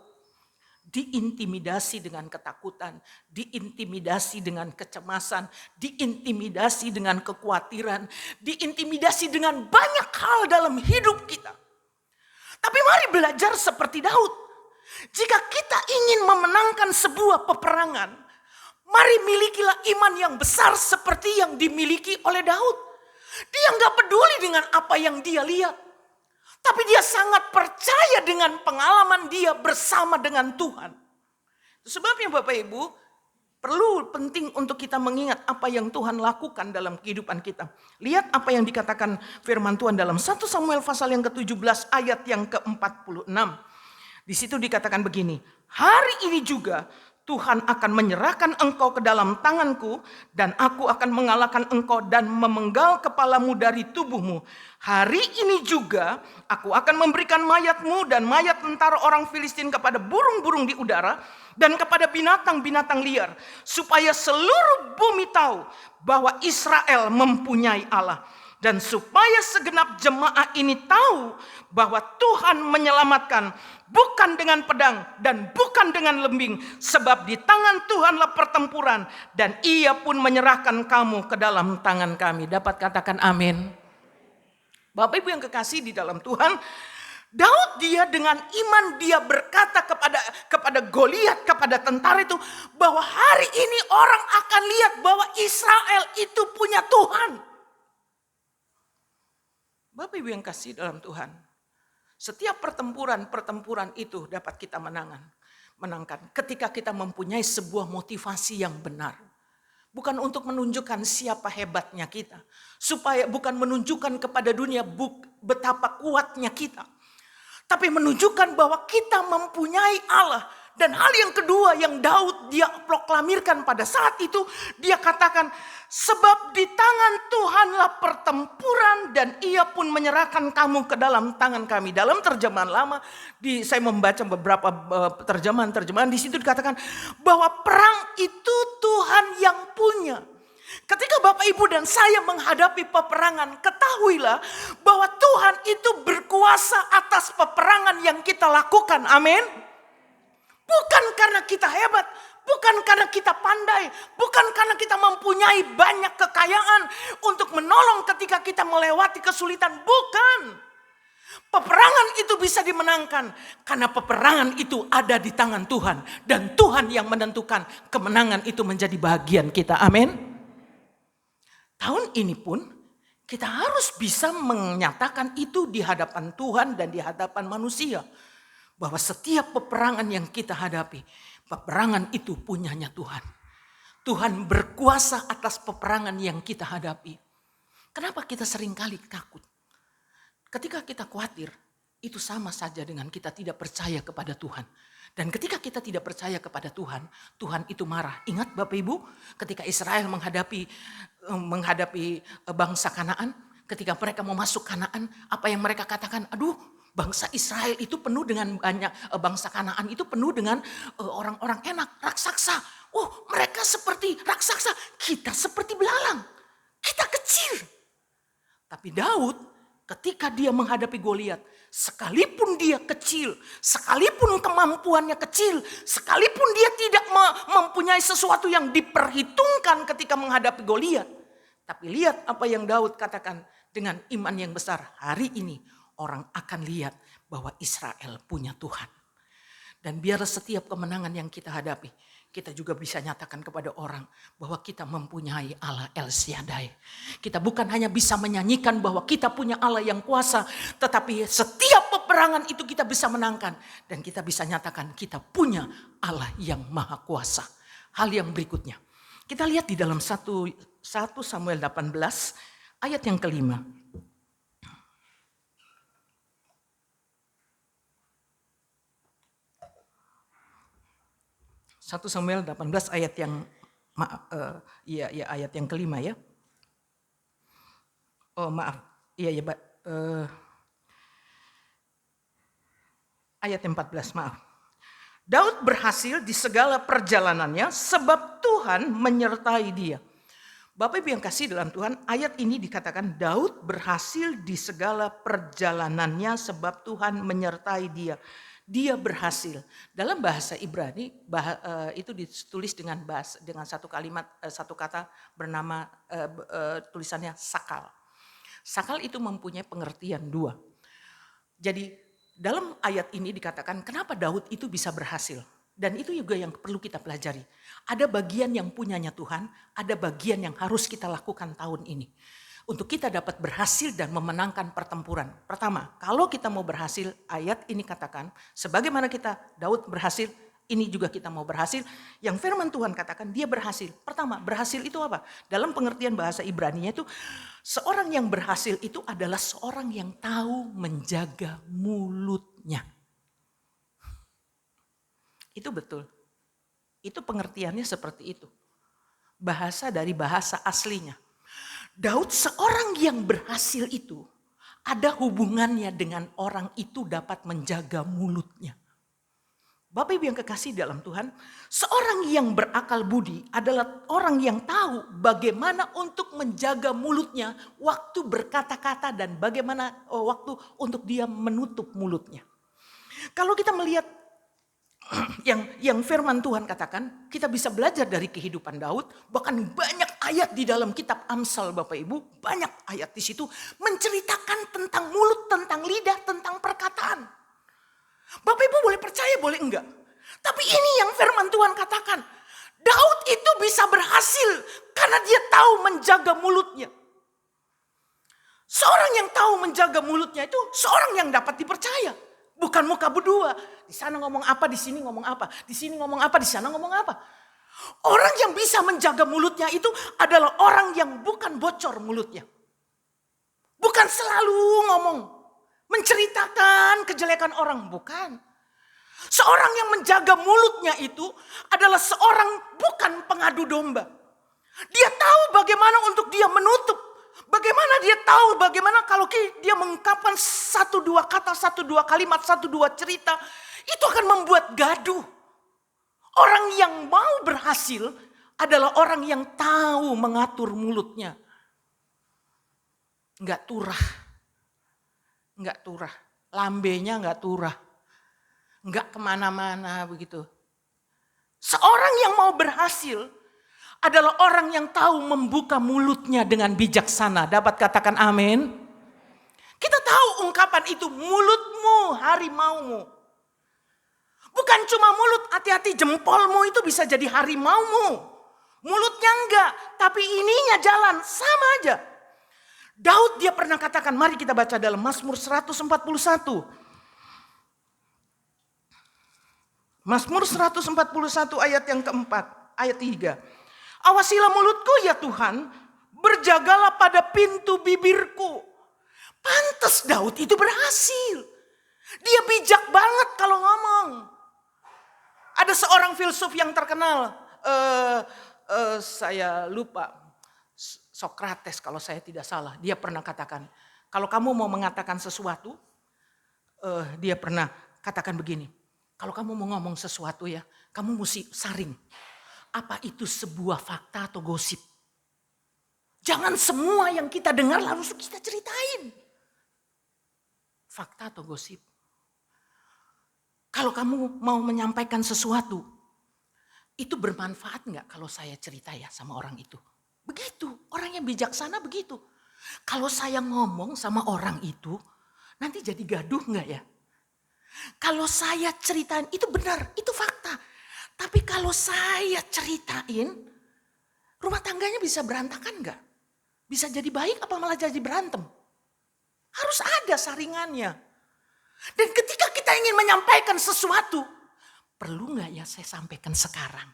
Diintimidasi dengan ketakutan, diintimidasi dengan kecemasan, diintimidasi dengan kekhawatiran, diintimidasi dengan banyak hal dalam hidup kita. Tapi mari belajar seperti Daud. Jika kita ingin memenangkan sebuah peperangan, mari milikilah iman yang besar seperti yang dimiliki oleh Daud. Dia nggak peduli dengan apa yang dia lihat. Tapi dia sangat percaya dengan pengalaman dia bersama dengan Tuhan. Sebabnya Bapak Ibu, penting untuk kita mengingat apa yang Tuhan lakukan dalam kehidupan kita. Lihat apa yang dikatakan firman Tuhan dalam 1 Samuel pasal yang ke-17 ayat yang ke-46. Di situ dikatakan begini, hari ini juga Tuhan akan menyerahkan engkau ke dalam tanganku dan aku akan mengalahkan engkau dan memenggal kepalamu dari tubuhmu. Hari ini juga aku akan memberikan mayatmu dan mayat tentara orang Filistin kepada burung-burung di udara dan kepada binatang-binatang liar, supaya seluruh bumi tahu bahwa Israel mempunyai Allah. Dan supaya segenap jemaah ini tahu bahwa Tuhan menyelamatkan bukan dengan pedang dan bukan dengan lembing, sebab di tangan Tuhanlah pertempuran dan ia pun menyerahkan kamu ke dalam tangan kami. Dapat katakan amin. Bapak Ibu yang kekasih di dalam Tuhan, Daud dia dengan iman dia berkata kepada Goliat, kepada tentara itu, bahwa hari ini orang akan lihat bahwa Israel itu punya Tuhan. Bapak Ibu yang kasih dalam Tuhan, setiap pertempuran itu dapat kita menangkan ketika kita mempunyai sebuah motivasi yang benar. Bukan untuk menunjukkan siapa hebatnya kita, bukan menunjukkan kepada dunia betapa kuatnya kita, tapi menunjukkan bahwa kita mempunyai Allah. Dan hal yang kedua yang Daud dia proklamirkan pada saat itu, dia katakan, sebab di tangan Tuhanlah pertempuran dan ia pun menyerahkan kamu ke dalam tangan kami. Dalam terjemahan lama, saya membaca beberapa terjemahan di situ dikatakan bahwa perang itu Tuhan yang punya. Ketika Bapak Bapak Ibu dan saya menghadapi peperangan, ketahuilah bahwa Tuhan itu berkuasa atas peperangan yang kita lakukan. Amin. Bukan karena kita hebat, bukan karena kita pandai, bukan karena kita mempunyai banyak kekayaan untuk menolong ketika kita melewati kesulitan. Bukan. Peperangan itu bisa dimenangkan karena peperangan itu ada di tangan Tuhan. Dan Tuhan yang menentukan kemenangan itu menjadi bagian kita. Amin. Tahun ini pun kita harus bisa menyatakan itu di hadapan Tuhan dan di hadapan manusia. Bahwa setiap peperangan yang kita hadapi, peperangan itu punyanya Tuhan. Tuhan berkuasa atas peperangan yang kita hadapi. Kenapa kita seringkali takut? Ketika kita khawatir, itu sama saja dengan kita tidak percaya kepada Tuhan. Dan ketika kita tidak percaya kepada Tuhan, Tuhan itu marah. Ingat Bapak Ibu, ketika Israel menghadapi bangsa Kanaan, ketika mereka mau masuk Kanaan, apa yang mereka katakan? Aduh, bangsa Israel itu penuh dengan banyak, bangsa Kanaan itu penuh dengan orang-orang enak, raksasa. Oh, mereka seperti raksasa, kita seperti belalang, kita kecil. Tapi Daud ketika dia menghadapi Goliat, sekalipun dia kecil, sekalipun kemampuannya kecil, sekalipun dia tidak mempunyai sesuatu yang diperhitungkan ketika menghadapi Goliat. Tapi lihat apa yang Daud katakan dengan iman yang besar. Hari ini orang akan lihat bahwa Israel punya Tuhan. Dan biar setiap kemenangan yang kita hadapi, kita juga bisa nyatakan kepada orang bahwa kita mempunyai Allah El Shaddai. Kita bukan hanya bisa menyanyikan bahwa kita punya Allah yang kuasa, tetapi setiap peperangan itu kita bisa menangkan. Dan kita bisa nyatakan kita punya Allah yang maha kuasa. Hal yang berikutnya, kita lihat di dalam 1 Samuel 18 ayat yang kelima. 1 Samuel 18 ayat yang ayat yang kelima ya. Oh maaf, ayat 14 maaf. Daud berhasil di segala perjalanannya sebab Tuhan menyertai dia. Bapak Ibu yang kasih dalam Tuhan, ayat ini dikatakan Daud berhasil di segala perjalanannya sebab Tuhan menyertai dia. Dia berhasil. Dalam bahasa Ibrani itu ditulis dengan satu kalimat, satu kata bernama tulisannya sakal. Sakal itu mempunyai pengertian dua. Jadi dalam ayat ini dikatakan kenapa Daud itu bisa berhasil. Dan itu juga yang perlu kita pelajari. Ada bagian yang punyanya Tuhan, ada bagian yang harus kita lakukan tahun ini. Untuk kita dapat berhasil dan memenangkan pertempuran. Pertama, kalau kita mau berhasil, ayat ini katakan, sebagaimana Daud berhasil, ini juga kita mau berhasil. Yang firman Tuhan katakan, dia berhasil. Pertama, berhasil itu apa? Dalam pengertian bahasa Ibraninya itu, seorang yang berhasil itu adalah seorang yang tahu menjaga mulutnya. Itu betul. Itu pengertiannya seperti itu. Bahasa dari bahasa aslinya. Daud seorang yang berhasil itu ada hubungannya dengan orang itu dapat menjaga mulutnya. Bapak Ibu yang kekasih dalam Tuhan, seorang yang berakal budi adalah orang yang tahu bagaimana untuk menjaga mulutnya waktu berkata-kata dan bagaimana waktu untuk dia menutup mulutnya. Kalau kita melihat yang firman Tuhan katakan, kita bisa belajar dari kehidupan Daud, bahkan banyak ayat di dalam kitab Amsal Bapak Ibu, banyak ayat di situ menceritakan tentang mulut, tentang lidah, tentang perkataan. Bapak Ibu boleh percaya, boleh enggak. Tapi ini yang firman Tuhan katakan, Daud itu bisa berhasil karena dia tahu menjaga mulutnya. Seorang yang tahu menjaga mulutnya itu seorang yang dapat dipercaya. Bukan muka berdua. Di sana ngomong apa, di sini ngomong apa. Di sini ngomong apa, di sana ngomong apa. Orang yang bisa menjaga mulutnya itu adalah orang yang bukan bocor mulutnya. Bukan selalu ngomong. Menceritakan kejelekan orang. Bukan. Seorang yang menjaga mulutnya itu adalah seorang bukan pengadu domba. Dia tahu bagaimana untuk dia menutup. Bagaimana dia tahu, bagaimana kalau dia mengungkapkan satu dua kata, satu dua kalimat, satu dua cerita. Itu akan membuat gaduh. Orang yang mau berhasil adalah orang yang tahu mengatur mulutnya. Enggak turah. Enggak turah. Lambenya enggak turah. Enggak kemana-mana begitu. Seorang yang mau berhasil adalah orang yang tahu membuka mulutnya dengan bijaksana. Dapat katakan amin? Kita tahu ungkapan itu, mulutmu harimaumu. Bukan cuma mulut, hati-hati jempolmu itu bisa jadi harimaumu. Mulutnya enggak, tapi ininya jalan, sama aja. Daud dia pernah katakan, mari kita baca dalam Mazmur 141. Mazmur 141 ayat yang keempat, ayat 3. Awasilah mulutku ya Tuhan, berjagalah pada pintu bibirku. Pantes Daud itu berhasil. Dia bijak banget kalau ngomong. Ada seorang filsuf yang terkenal, saya lupa, Sokrates kalau saya tidak salah. Dia pernah katakan, kalau kamu mau mengatakan sesuatu, dia pernah katakan begini. Kalau kamu mau ngomong sesuatu ya, kamu mesti saring. Apa itu sebuah fakta atau gosip? Jangan semua yang kita dengar lalu kita ceritain. Fakta atau gosip? Kalau kamu mau menyampaikan sesuatu, itu bermanfaat nggak kalau saya cerita ya sama orang itu? Begitu, orang yang bijaksana begitu. Kalau saya ngomong sama orang itu, nanti jadi gaduh nggak ya? Kalau saya ceritain itu benar, itu fakta. Tapi kalau saya ceritain, rumah tangganya bisa berantakan nggak? Bisa jadi baik apa malah jadi berantem? Harus ada saringannya. Dan ketika kita ingin menyampaikan sesuatu, perlu nggak ya saya sampaikan sekarang?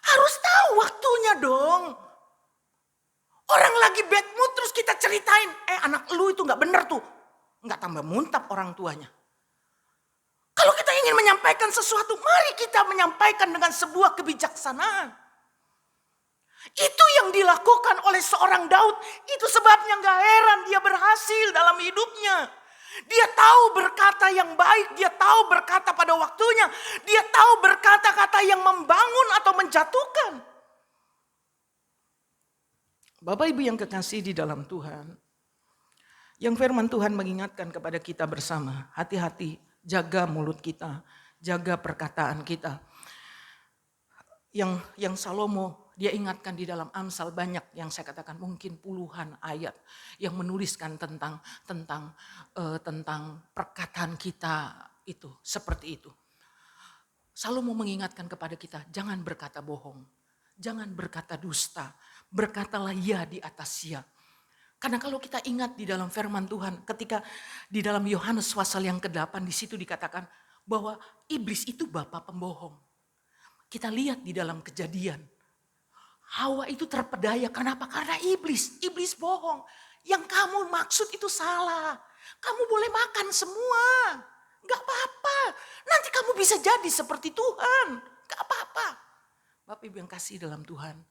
Harus tahu waktunya dong. Orang lagi bad mood terus kita ceritain, anak lu itu nggak bener tuh, nggak tambah muntap orang tuanya. Kalau kita ingin menyampaikan sesuatu, mari kita menyampaikan dengan sebuah kebijaksanaan. Itu yang dilakukan oleh seorang Daud. Itu sebabnya gak heran dia berhasil dalam hidupnya. Dia tahu berkata yang baik, dia tahu berkata pada waktunya. Dia tahu berkata-kata yang membangun atau menjatuhkan. Bapak Ibu yang kekasih di dalam Tuhan. Yang firman Tuhan mengingatkan kepada kita bersama. Hati-hati, jaga mulut kita, jaga perkataan kita. Yang Salomo dia ingatkan di dalam Amsal banyak yang saya katakan mungkin puluhan ayat yang menuliskan tentang perkataan kita itu seperti itu. Salomo mengingatkan kepada kita jangan berkata bohong, jangan berkata dusta, berkatalah ya di atas ya. Karena kalau kita ingat di dalam firman Tuhan ketika di dalam Yohanes pasal yang ke-8 di situ dikatakan bahwa iblis itu bapa pembohong. Kita lihat di dalam Kejadian. Hawa itu terpedaya. Kenapa? Karena iblis. Iblis bohong. Yang kamu maksud itu salah. Kamu boleh makan semua. Gak apa-apa. Nanti kamu bisa jadi seperti Tuhan. Gak apa-apa. Bapak Ibu yang kasih dalam Tuhan.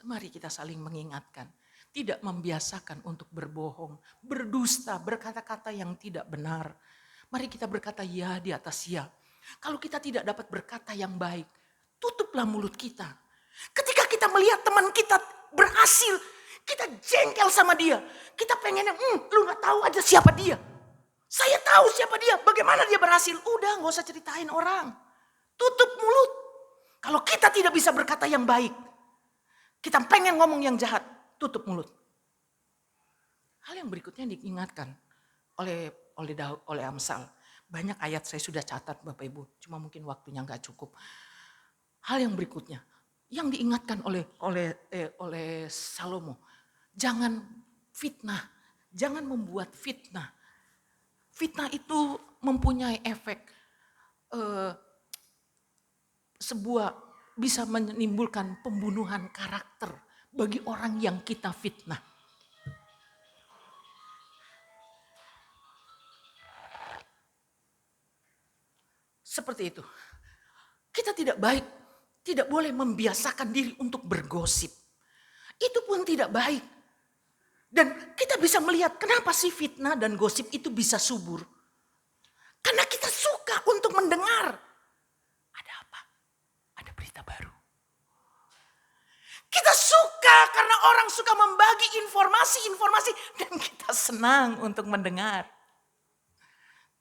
Mari kita saling mengingatkan. Tidak membiasakan untuk berbohong. Berdusta. Berkata-kata yang tidak benar. Mari kita berkata ya di atas ya. Kalau kita tidak dapat berkata yang baik. Tutuplah mulut kita. Ketika kita melihat teman kita berhasil, kita jengkel sama dia. Kita pengennya, lu gak tahu aja siapa dia. Saya tahu siapa dia, bagaimana dia berhasil. Udah gak usah ceritain orang. Tutup mulut. Kalau kita tidak bisa berkata yang baik, kita pengen ngomong yang jahat, tutup mulut. Hal yang berikutnya diingatkan oleh Amsal. Banyak ayat saya sudah catat Bapak Ibu, cuma mungkin waktunya gak cukup. Hal yang berikutnya. Yang diingatkan oleh Salomo, jangan fitnah, jangan membuat fitnah. Fitnah itu mempunyai efek sebuah bisa menimbulkan pembunuhan karakter bagi orang yang kita fitnah. Seperti itu. Kita tidak baik. Tidak boleh membiasakan diri untuk bergosip. Itu pun tidak baik. Dan kita bisa melihat kenapa sih fitnah dan gosip itu bisa subur. Karena kita suka untuk mendengar. Ada apa? Ada berita baru. orang suka membagi informasi dan kita senang untuk mendengar.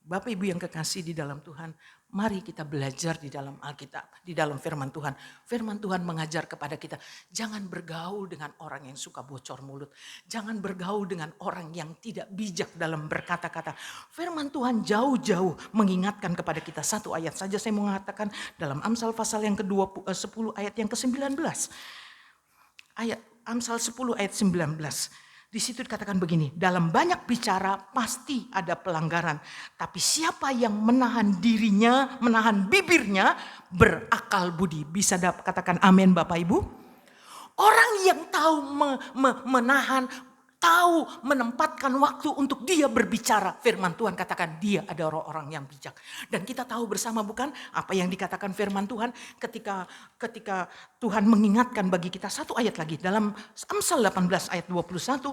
Bapak Ibu yang kekasih di dalam Tuhan, mari kita belajar di dalam Alkitab, di dalam firman Tuhan. Firman Tuhan mengajar kepada kita, jangan bergaul dengan orang yang suka bocor mulut. Jangan bergaul dengan orang yang tidak bijak dalam berkata-kata. Firman Tuhan jauh-jauh mengingatkan kepada kita. Satu ayat saja saya mau mengatakan dalam Amsal pasal yang ke-10 ayat yang ke-19. Ayat Amsal 10 ayat 19. Di situ dikatakan begini, dalam banyak bicara pasti ada pelanggaran. Tapi siapa yang menahan dirinya, menahan bibirnya, berakal budi. Bisa katakan amin Bapak Ibu? Orang yang tahu menahan, tahu menempatkan waktu untuk dia berbicara. Firman Tuhan katakan dia ada orang-orang yang bijak. Dan kita tahu bersama bukan apa yang dikatakan firman Tuhan ketika Tuhan mengingatkan bagi kita satu ayat lagi. Dalam Amsal 18 ayat 21.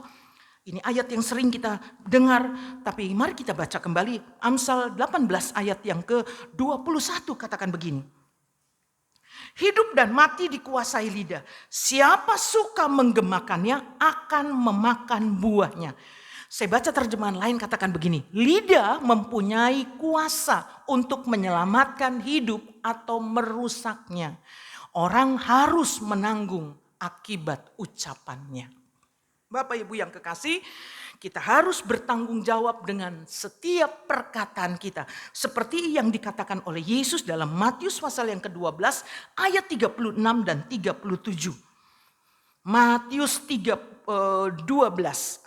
Ini ayat yang sering kita dengar. Tapi mari kita baca kembali. Amsal 18 ayat yang ke-21 katakan begini. Hidup dan mati dikuasai lidah. Siapa suka menggemakannya akan memakan buahnya. Saya baca terjemahan lain katakan begini. Lidah mempunyai kuasa untuk menyelamatkan hidup atau merusaknya. Orang harus menanggung akibat ucapannya. Bapak Ibu yang kekasih, kita harus bertanggung jawab dengan setiap perkataan kita. Seperti yang dikatakan oleh Yesus dalam Matius pasal yang ke-12 ayat 36 dan 37. Matius 12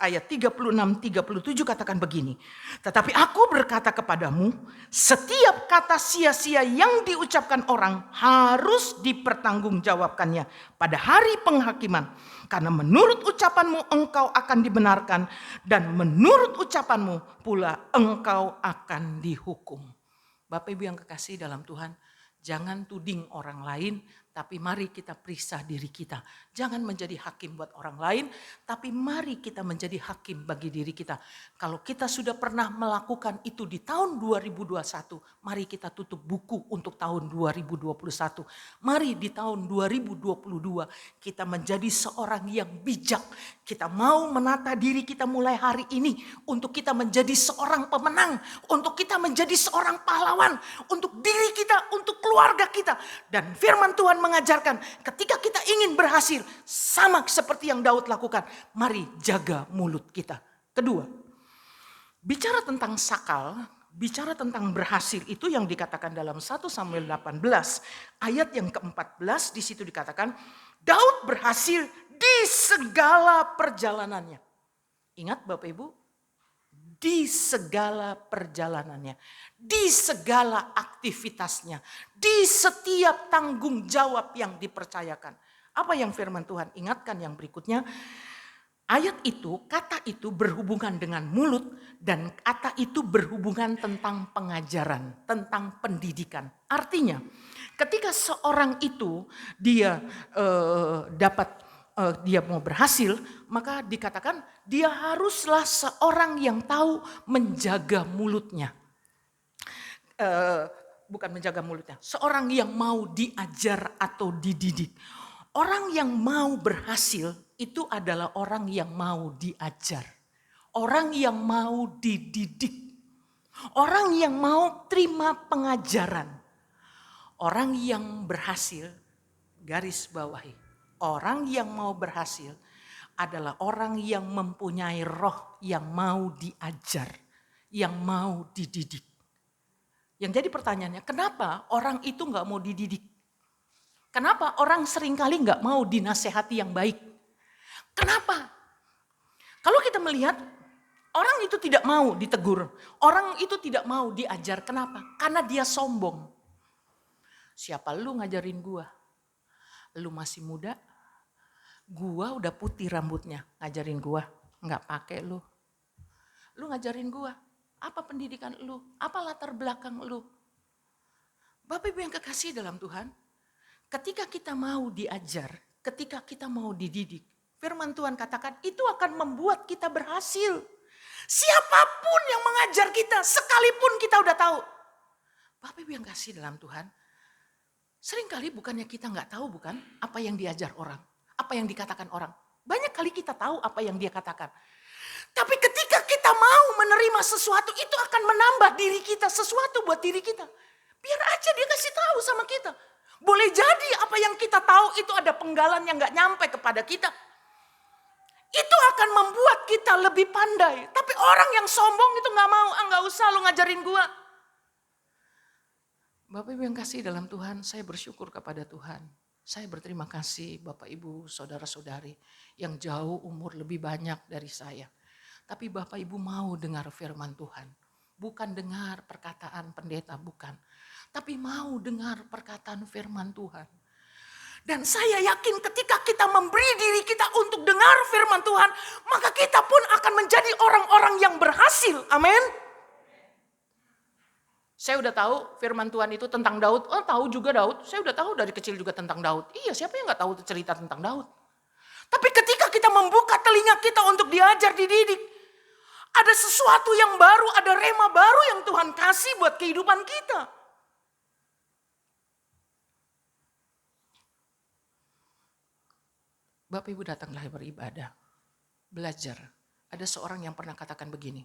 ayat 36-37 katakan begini. Tetapi aku berkata kepadamu, setiap kata sia-sia yang diucapkan orang harus dipertanggungjawabkannya pada hari penghakiman. Karena menurut ucapanmu engkau akan dibenarkan dan menurut ucapanmu pula engkau akan dihukum. Bapak Ibu yang kekasih dalam Tuhan, jangan tuding orang lain, tapi mari kita periksa diri kita. Jangan menjadi hakim buat orang lain, tapi mari kita menjadi hakim bagi diri kita. Kalau kita sudah pernah melakukan itu di tahun 2021, mari kita tutup buku untuk tahun 2021. Mari di tahun 2022 kita menjadi seorang yang bijak. Kita mau menata diri kita mulai hari ini untuk kita menjadi seorang pemenang, untuk kita menjadi seorang pahlawan, untuk diri kita, untuk keluarga kita. Dan firman Tuhan mengajarkan ketika kita ingin berhasil sama seperti yang Daud lakukan, mari jaga mulut kita. Kedua, bicara tentang sakal, bicara tentang berhasil itu yang dikatakan dalam 1 Samuel 18 ayat yang ke-14 di situ dikatakan Daud berhasil di segala perjalanannya. Ingat Bapak Ibu, di segala perjalanannya, di segala aktivitasnya, di setiap tanggung jawab yang dipercayakan. Apa yang firman Tuhan ingatkan yang berikutnya? Ayat itu, kata itu berhubungan dengan mulut dan kata itu berhubungan tentang pengajaran, tentang pendidikan. Artinya, ketika seorang itu dia dia mau berhasil, maka dikatakan dia haruslah seorang yang tahu menjaga mulutnya. Bukan menjaga mulutnya, seorang yang mau diajar atau dididik. Orang yang mau berhasil itu adalah orang yang mau diajar. Orang yang mau dididik. Orang yang mau terima pengajaran. Orang yang berhasil, garis bawahi. Orang yang mau berhasil adalah orang yang mempunyai roh yang mau diajar, yang mau dididik. Yang jadi pertanyaannya, kenapa orang itu gak mau dididik? Kenapa orang seringkali gak mau dinasehati yang baik? Kenapa? Kalau kita melihat orang itu tidak mau ditegur, orang itu tidak mau diajar. Kenapa? Karena dia sombong. Siapa lu ngajarin gua? Lu masih muda? Gua udah putih rambutnya, ngajarin gua, nggak pakai lu. Lu ngajarin gua, apa pendidikan lu? Apa latar belakang lu? Bapak Ibu yang kekasih dalam Tuhan, ketika kita mau diajar, ketika kita mau dididik, firman Tuhan katakan itu akan membuat kita berhasil. Siapapun yang mengajar kita, sekalipun kita udah tahu. Bapak Ibu yang kasih dalam Tuhan, seringkali bukannya kita nggak tahu bukan apa yang diajar orang. Apa yang dikatakan orang. Banyak kali kita tahu apa yang dia katakan. Tapi ketika kita mau menerima sesuatu, itu akan menambah diri kita, sesuatu buat diri kita. Biar aja dia kasih tahu sama kita. Boleh jadi apa yang kita tahu itu ada penggalan yang gak nyampe kepada kita. Itu akan membuat kita lebih pandai. Tapi orang yang sombong itu gak mau, gak usah lu ngajarin gua. Bapak Ibu yang kasih dalam Tuhan, saya bersyukur kepada Tuhan. Saya berterima kasih Bapak Ibu, saudara-saudari yang jauh umur lebih banyak dari saya. Tapi Bapak Ibu mau dengar firman Tuhan. Bukan dengar perkataan pendeta, bukan. Tapi mau dengar perkataan firman Tuhan. Dan saya yakin ketika kita memberi diri kita untuk dengar firman Tuhan, maka kita pun akan menjadi orang-orang yang berhasil. Amin. Saya udah tahu firman Tuhan itu tentang Daud. Oh, tahu juga Daud. Saya udah tahu dari kecil juga tentang Daud. Iya, siapa yang gak tahu cerita tentang Daud? Tapi ketika kita membuka telinga kita untuk diajar, dididik, ada sesuatu yang baru, ada rema baru yang Tuhan kasih buat kehidupan kita. Bapak Ibu datanglah beribadah, belajar. Ada seorang yang pernah katakan begini,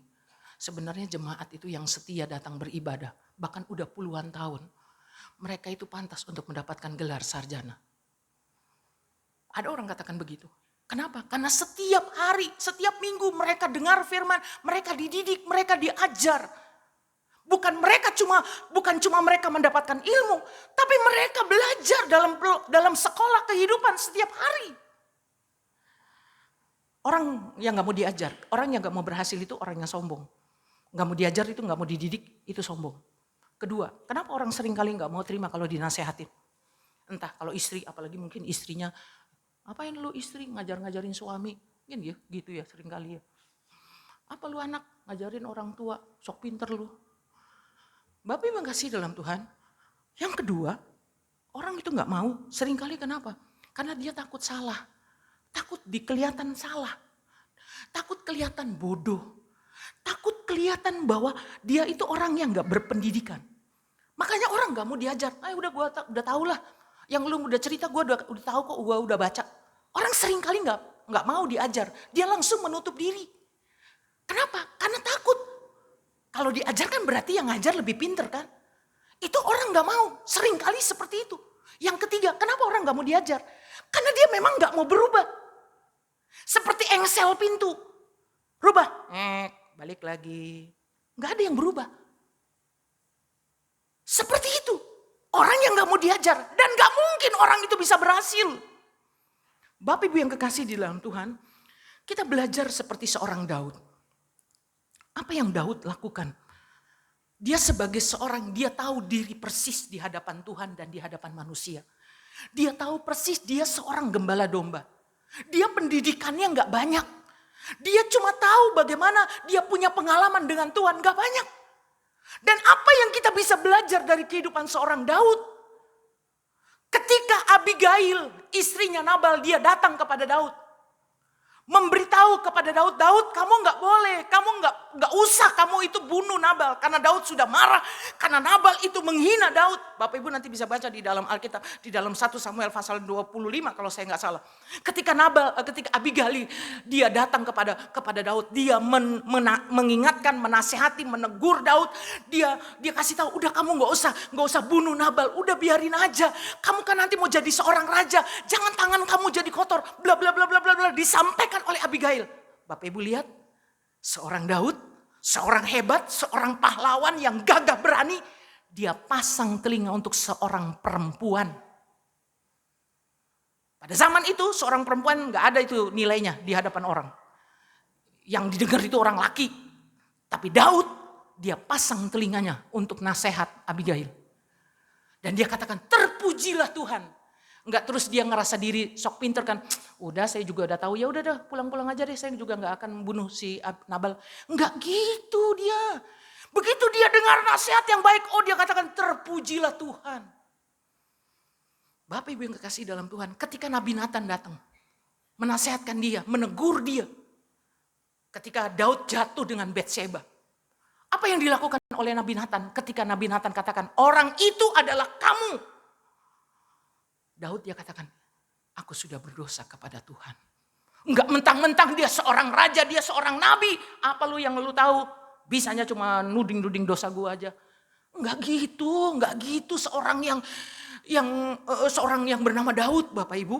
sebenarnya jemaat itu yang setia datang beribadah, bahkan udah puluhan tahun. Mereka itu pantas untuk mendapatkan gelar sarjana. Ada orang katakan begitu. Kenapa? Karena setiap hari, setiap minggu mereka dengar firman, mereka dididik, mereka diajar. Bukan cuma mereka mendapatkan ilmu, tapi mereka belajar dalam sekolah kehidupan setiap hari. Orang yang gak mau diajar, orang yang gak mau berhasil itu orang yang sombong. Gak mau diajar itu gak mau dididik, itu sombong. Kedua, kenapa orang seringkali gak mau terima kalau dinasehatin? Entah kalau istri, apalagi mungkin istrinya, apain lu istri ngajarin suami? Gitu ya seringkali ya. Apa lu anak ngajarin orang tua, sok pinter lu. Bapak Ibu kasih dalam Tuhan. Yang kedua, orang itu gak mau, seringkali kenapa? Karena dia takut salah. Takut kelihatan salah, takut kelihatan bodoh, takut kelihatan bahwa dia itu orang yang gak berpendidikan. Makanya orang gak mau diajar. Udah tahu lah, yang lu udah cerita gue udah tahu kok, gue udah baca. Orang sering kali gak mau diajar, dia langsung menutup diri. Kenapa? Karena takut. Kalau diajarkan berarti yang ngajar lebih pinter kan? Itu orang gak mau, sering kali seperti itu. Yang ketiga, kenapa orang gak mau diajar? Karena dia memang gak mau berubah. Seperti engsel pintu. Rubah. Balik lagi. Gak ada yang berubah. Seperti itu. Orang yang gak mau diajar. Dan gak mungkin orang itu bisa berhasil. Bapak Ibu yang kekasih di dalam Tuhan. Kita belajar seperti seorang Daud. Apa yang Daud lakukan? Dia sebagai seorang, dia tahu diri persis di hadapan Tuhan dan di hadapan manusia. Dia tahu persis dia seorang gembala domba. Dia pendidikannya gak banyak. Dia cuma tahu bagaimana dia punya pengalaman dengan Tuhan, gak banyak. Dan apa yang kita bisa belajar dari kehidupan seorang Daud? Ketika Abigail, istrinya Nabal, dia datang kepada Daud. Memberitahu kepada Daud, kamu gak boleh, kamu gak usah kamu itu bunuh Nabal. Karena Daud sudah marah, karena Nabal itu menghina Daud. Bapak Ibu nanti bisa baca di dalam Alkitab, di dalam 1 Samuel pasal 25 kalau saya gak salah. Ketika Abigail dia datang kepada Daud, dia mengingatkan, menasehati, menegur Daud. Dia kasih tahu, udah kamu gak usah bunuh Nabal, udah biarin aja. Kamu kan nanti mau jadi seorang raja, jangan tangan kamu jadi kotor, bla bla bla bla bla. Disampaikan oleh Abigail. Bapak Ibu lihat, seorang Daud, seorang hebat, seorang pahlawan yang gagah berani, dia pasang telinga untuk seorang perempuan. Pada zaman itu seorang perempuan gak ada itu nilainya di hadapan orang. Yang didengar itu orang laki. Tapi Daud, dia pasang telinganya untuk nasihat Abigail. Dan dia katakan, terpujilah Tuhan. Enggak terus dia ngerasa diri sok pinter kan. Udah saya juga udah tahu, ya udah dah pulang-pulang aja deh, saya juga enggak akan bunuh si Nabal. Enggak gitu dia. Begitu dia dengar nasihat yang baik, dia katakan terpujilah Tuhan. Bapak Ibu yang kekasih dalam Tuhan, ketika Nabi Nathan datang, menasihatkan dia, menegur dia. Ketika Daud jatuh dengan Batseba. Apa yang dilakukan oleh Nabi Nathan ketika Nabi Nathan katakan, orang itu adalah kamu. Daud dia katakan, aku sudah berdosa kepada Tuhan. Enggak mentang-mentang dia seorang raja, dia seorang nabi. Apa lu yang lu tahu? Bisanya cuma nuding-nuding dosa gua aja. Enggak gitu seorang yang bernama Daud, Bapak Ibu.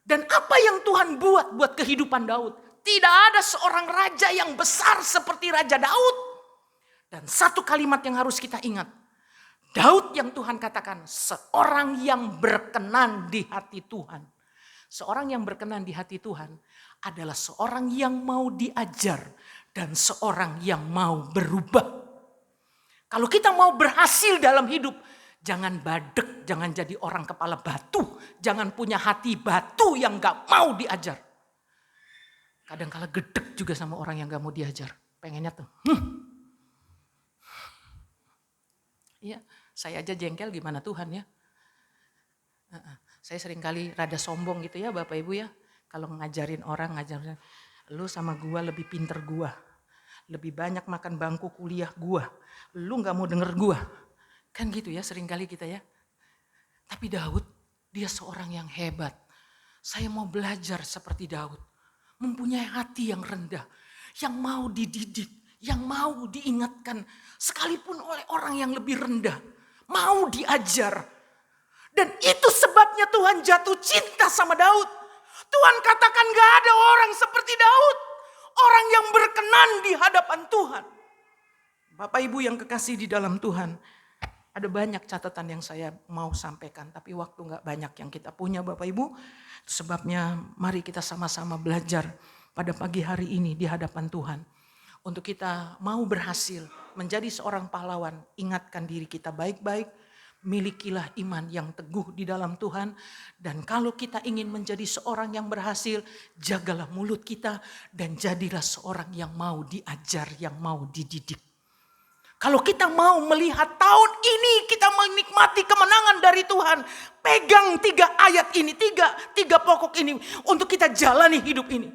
Dan apa yang Tuhan buat kehidupan Daud? Tidak ada seorang raja yang besar seperti Raja Daud. Dan satu kalimat yang harus kita ingat. Daud yang Tuhan katakan seorang yang berkenan di hati Tuhan. Seorang yang berkenan di hati Tuhan adalah seorang yang mau diajar dan seorang yang mau berubah. Kalau kita mau berhasil dalam hidup, jangan badek, jangan jadi orang kepala batu, jangan punya hati batu yang gak mau diajar. Kadang-kala gedek juga sama orang yang gak mau diajar. Pengennya tuh, Iya, saya aja jengkel gimana Tuhan ya. Saya seringkali rada sombong gitu ya Bapak Ibu ya. Kalau ngajarin orang, lu sama gua lebih pinter gua. Lebih banyak makan bangku kuliah gua. Lu gak mau denger gua. Kan gitu ya seringkali kita ya. Tapi Daud, dia seorang yang hebat. Saya mau belajar seperti Daud. Mempunyai hati yang rendah. Yang mau dididik. Yang mau diingatkan. Sekalipun oleh orang yang lebih rendah. Mau diajar. Dan itu sebabnya Tuhan jatuh cinta sama Daud. Tuhan katakan gak ada orang seperti Daud. Orang yang berkenan di hadapan Tuhan. Bapak Ibu yang kekasih di dalam Tuhan. Ada banyak catatan yang saya mau sampaikan. Tapi waktu gak banyak yang kita punya Bapak Ibu. Sebabnya mari kita sama-sama belajar pada pagi hari ini di hadapan Tuhan. Untuk kita mau berhasil menjadi seorang pahlawan. Ingatkan diri kita baik-baik. Milikilah iman yang teguh di dalam Tuhan. Dan kalau kita ingin menjadi seorang yang berhasil, jagalah mulut kita dan jadilah seorang yang mau diajar, yang mau dididik. Kalau kita mau melihat tahun ini kita menikmati kemenangan dari Tuhan, pegang 3 ayat ini, tiga pokok ini untuk kita jalani hidup ini.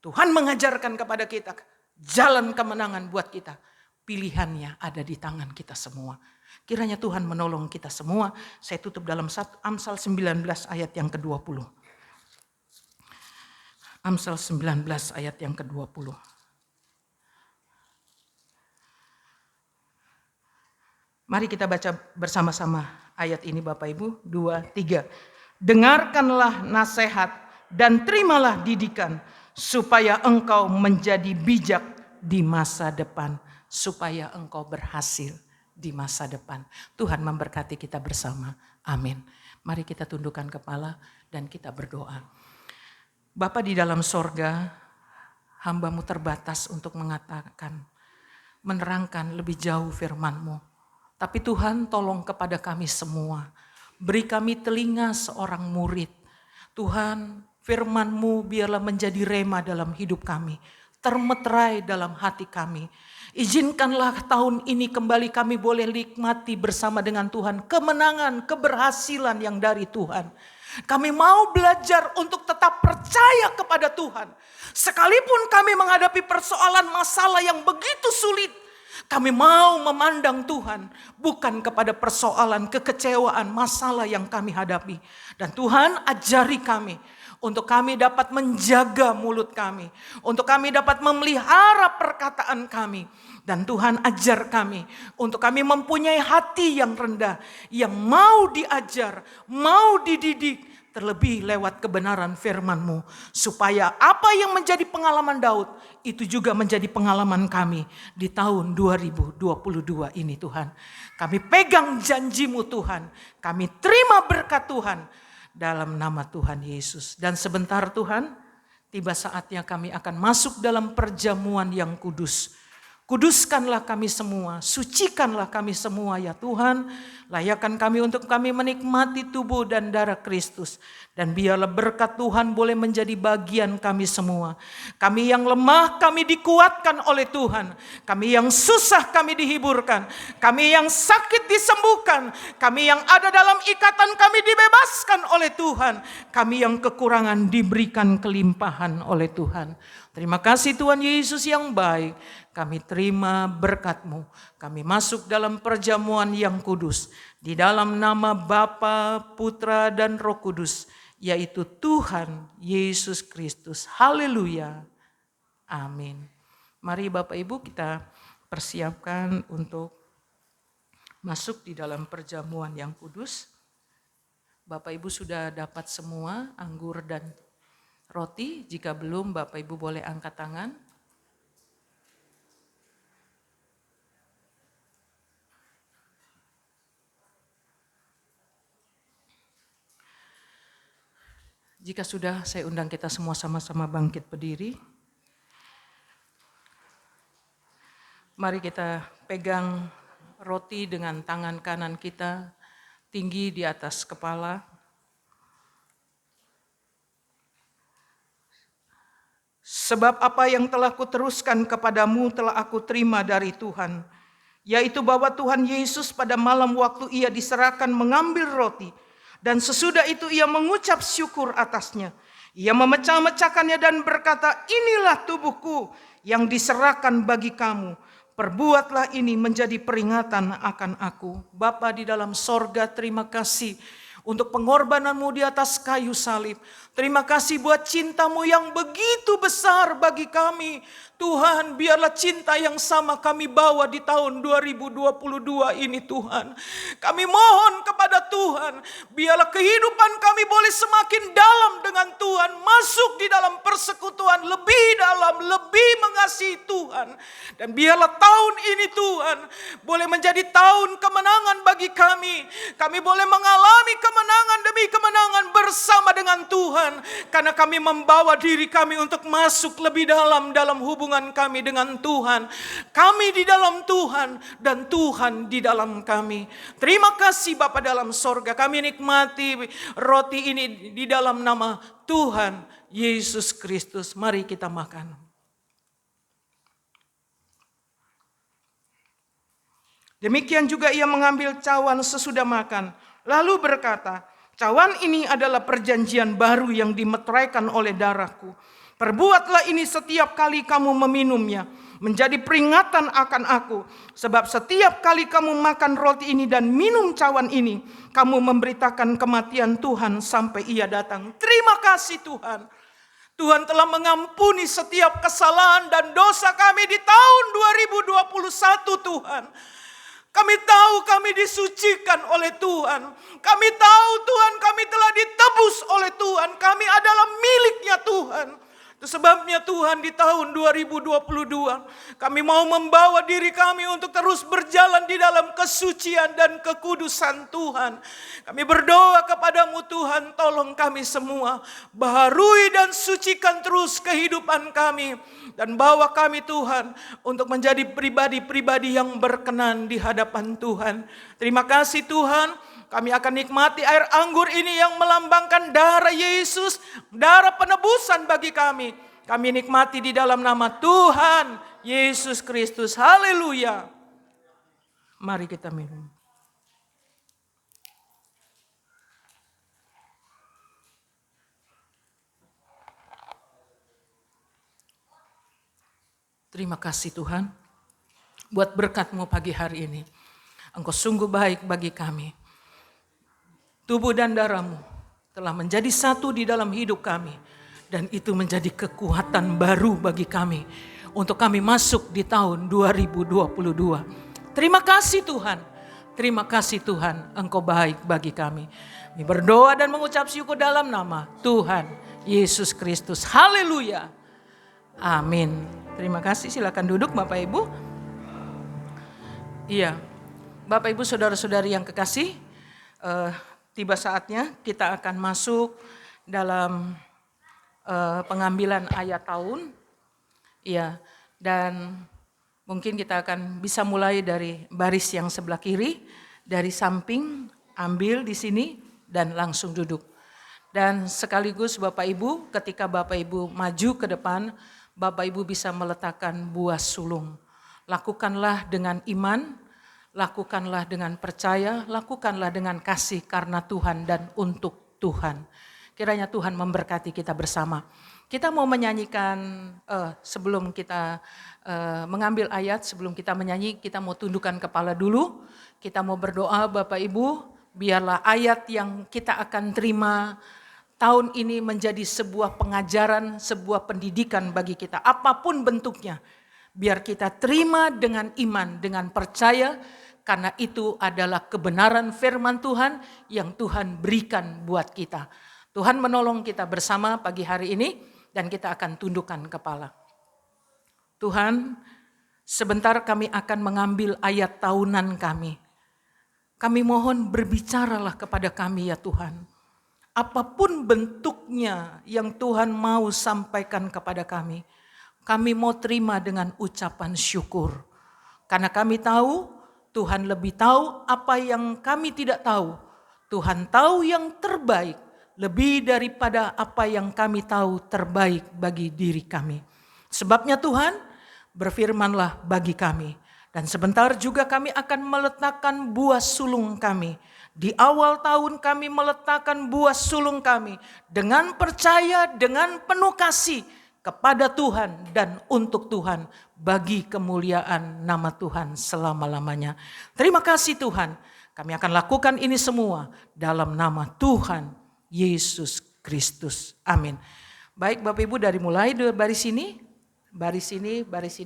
Tuhan mengajarkan kepada kita jalan kemenangan buat kita. Pilihannya ada di tangan kita semua. Kiranya Tuhan menolong kita semua. Saya tutup dalam Amsal 19 ayat yang ke-20. Amsal 19 ayat yang ke-20. Mari kita baca bersama-sama ayat ini Bapak Ibu. 2, 3. Dengarkanlah nasihat dan terimalah didikan. Supaya engkau menjadi bijak di masa depan. Supaya engkau berhasil di masa depan. Tuhan memberkati kita bersama. Amin. Mari kita tundukkan kepala dan kita berdoa. Bapa di dalam sorga, hamba-Mu terbatas untuk mengatakan, menerangkan lebih jauh firman-Mu. Tapi Tuhan tolong kepada kami semua. Beri kami telinga seorang murid. Tuhan, firman-Mu biarlah menjadi rema dalam hidup kami. Termeterai dalam hati kami. Izinkanlah tahun ini kembali kami boleh nikmati bersama dengan Tuhan. Kemenangan, keberhasilan yang dari Tuhan. Kami mau belajar untuk tetap percaya kepada Tuhan. Sekalipun kami menghadapi persoalan masalah yang begitu sulit. Kami mau memandang Tuhan. Bukan kepada persoalan, kekecewaan, masalah yang kami hadapi. Dan Tuhan ajari kami. Untuk kami dapat menjaga mulut kami. Untuk kami dapat memelihara perkataan kami. Dan Tuhan ajar kami. Untuk kami mempunyai hati yang rendah. Yang mau diajar, mau dididik. Terlebih lewat kebenaran firman-Mu. Supaya apa yang menjadi pengalaman Daud. Itu juga menjadi pengalaman kami. Di tahun 2022 ini Tuhan. Kami pegang janji-Mu Tuhan. Kami terima berkat Tuhan. Dalam nama Tuhan Yesus. Dan sebentar Tuhan, tiba saatnya kami akan masuk dalam perjamuan yang kudus. Kuduskanlah kami semua, sucikanlah kami semua ya Tuhan. Layakkan kami untuk kami menikmati tubuh dan darah Kristus. Dan biarlah berkat Tuhan boleh menjadi bagian kami semua. Kami yang lemah kami dikuatkan oleh Tuhan. Kami yang susah kami dihiburkan. Kami yang sakit disembuhkan. Kami yang ada dalam ikatan kami dibebaskan oleh Tuhan. Kami yang kekurangan diberikan kelimpahan oleh Tuhan. Terima kasih Tuhan Yesus yang baik. Kami terima berkat-Mu. Kami masuk dalam perjamuan yang kudus. Di dalam nama Bapa, Putra, dan Roh Kudus yaitu Tuhan Yesus Kristus. Haleluya. Amin. Mari Bapak Ibu kita persiapkan untuk masuk di dalam perjamuan yang kudus. Bapak Ibu sudah dapat semua anggur dan roti. Jika belum, Bapak Ibu boleh angkat tangan. Jika sudah, saya undang kita semua sama-sama bangkit berdiri. Mari kita pegang roti dengan tangan kanan kita tinggi di atas kepala. Sebab apa yang telah kuteruskan kepadamu telah aku terima dari Tuhan, yaitu bahwa Tuhan Yesus pada malam waktu ia diserahkan mengambil roti, dan sesudah itu ia mengucap syukur atasnya. Ia memecah-mecahkannya dan berkata, inilah tubuhku yang diserahkan bagi kamu. Perbuatlah ini menjadi peringatan akan aku. Bapa di dalam sorga, terima kasih untuk pengorbananmu di atas kayu salib. Terima kasih buat cintamu yang begitu besar bagi kami. Tuhan, biarlah cinta yang sama kami bawa di tahun 2022 ini Tuhan. Kami mohon kepada Tuhan, biarlah kehidupan kami boleh semakin dalam dengan Tuhan. Masuk di dalam persekutuan lebih dalam, lebih mengasihi Tuhan. Dan biarlah tahun ini Tuhan boleh menjadi tahun kemenangan bagi kami. Kami boleh mengalami kemenangan demi kemenangan bersama dengan Tuhan. Karena kami membawa diri kami untuk masuk lebih dalam hubungan kami dengan Tuhan. Kami di dalam Tuhan dan Tuhan di dalam kami. Terima kasih Bapa dalam sorga. Kami nikmati roti ini di dalam nama Tuhan Yesus Kristus. Mari kita makan. Demikian juga ia mengambil cawan sesudah makan. Lalu berkata, cawan ini adalah perjanjian baru yang dimeteraikan oleh darahku. Perbuatlah ini setiap kali kamu meminumnya, menjadi peringatan akan aku. Sebab setiap kali kamu makan roti ini dan minum cawan ini, kamu memberitakan kematian Tuhan sampai ia datang. Terima kasih Tuhan. Tuhan telah mengampuni setiap kesalahan dan dosa kami di tahun 2021 Tuhan. Kami tahu kami disucikan oleh Tuhan. Kami tahu Tuhan kami telah ditebus oleh Tuhan. Kami adalah miliknya Tuhan. Itu sebabnya Tuhan di tahun 2022 kami mau membawa diri kami untuk terus berjalan di dalam kesucian dan kekudusan Tuhan. Kami berdoa kepadamu Tuhan, tolong kami semua. Baharui dan sucikan terus kehidupan kami. Dan bawa kami Tuhan untuk menjadi pribadi-pribadi yang berkenan di hadapan Tuhan. Terima kasih Tuhan. Kami akan nikmati air anggur ini yang melambangkan darah Yesus, darah penebusan bagi kami. Kami nikmati di dalam nama Tuhan Yesus Kristus. Haleluya. Mari kita minum. Terima kasih Tuhan buat berkat-Mu pagi hari ini. Engkau sungguh baik bagi kami. Tubuh dan darah-Mu telah menjadi satu di dalam hidup kami. Dan itu menjadi kekuatan baru bagi kami. Untuk kami masuk di tahun 2022. Terima kasih Tuhan. Terima kasih Tuhan. Engkau baik bagi kami. Kami berdoa dan mengucap syukur dalam nama Tuhan Yesus Kristus. Haleluya. Amin. Terima kasih. Silakan duduk Bapak Ibu. Iya. Bapak Ibu saudara-saudari yang kekasih. Tiba saatnya kita akan masuk dalam pengambilan ayat tahun. Ya, dan mungkin kita akan bisa mulai dari baris yang sebelah kiri, dari samping, ambil di sini dan langsung duduk. Dan sekaligus Bapak Ibu, ketika Bapak Ibu maju ke depan, Bapak Ibu bisa meletakkan buah sulung. Lakukanlah dengan iman, lakukanlah dengan percaya, lakukanlah dengan kasih karena Tuhan dan untuk Tuhan. Kiranya Tuhan memberkati kita bersama. Kita mau menyanyikan, sebelum kita mengambil ayat, sebelum kita menyanyi, kita mau tundukkan kepala dulu. Kita mau berdoa Bapak Ibu, biarlah ayat yang kita akan terima tahun ini menjadi sebuah pengajaran, sebuah pendidikan bagi kita. Apapun bentuknya, biar kita terima dengan iman, dengan percaya, karena itu adalah kebenaran firman Tuhan yang Tuhan berikan buat kita. Tuhan menolong kita bersama pagi hari ini dan kita akan tundukkan kepala. Tuhan, sebentar kami akan mengambil ayat tahunan kami. Kami mohon berbicaralah kepada kami ya Tuhan. Apapun bentuknya yang Tuhan mau sampaikan kepada kami mau terima dengan ucapan syukur. Karena kami tahu, Tuhan lebih tahu apa yang kami tidak tahu. Tuhan tahu yang terbaik, lebih daripada apa yang kami tahu terbaik bagi diri kami. Sebabnya Tuhan, berfirmanlah bagi kami. Dan sebentar juga kami akan meletakkan buah sulung kami. Di awal tahun kami meletakkan buah sulung kami dengan percaya, dengan penuh kasih kepada Tuhan dan untuk Tuhan bagi kemuliaan nama Tuhan selama-lamanya. Terima kasih Tuhan, kami akan lakukan ini semua dalam nama Tuhan Yesus Kristus. Amin. Baik Bapak Ibu, dari mulai baris ini,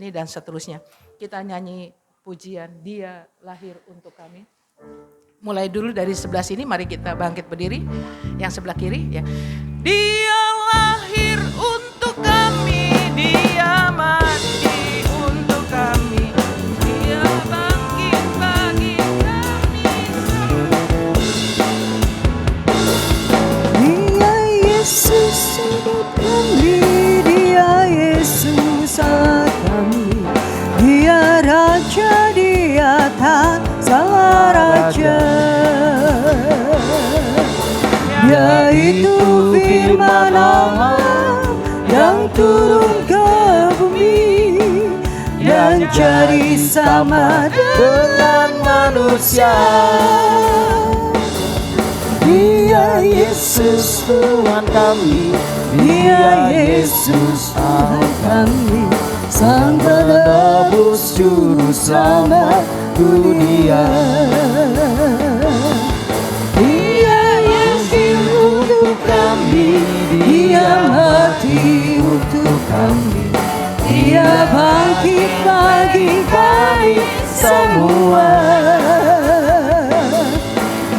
dan seterusnya. Kita nyanyi pujian Dia lahir untuk kami. Mulai dulu dari sebelah sini, mari kita bangkit berdiri. Yang sebelah kiri ya. Dia lahir untuk kami, Dia mati untuk kami, Dia bangkit bagi kami. Dia Yesus hidup kami, Dia Yesus Allah kami, Dia Raja di atas segala raja, yaitu firman Allah yang turun ke bumi dan jadi sama dengan manusia. Dia Yesus Tuhan kami, Dia Yesus Tuhan kami, Sang Penebus Juru Selamat dunia. Dia Yesus untuk kami, Dia mati untuk kami, Dia bangkit bagi kami semua.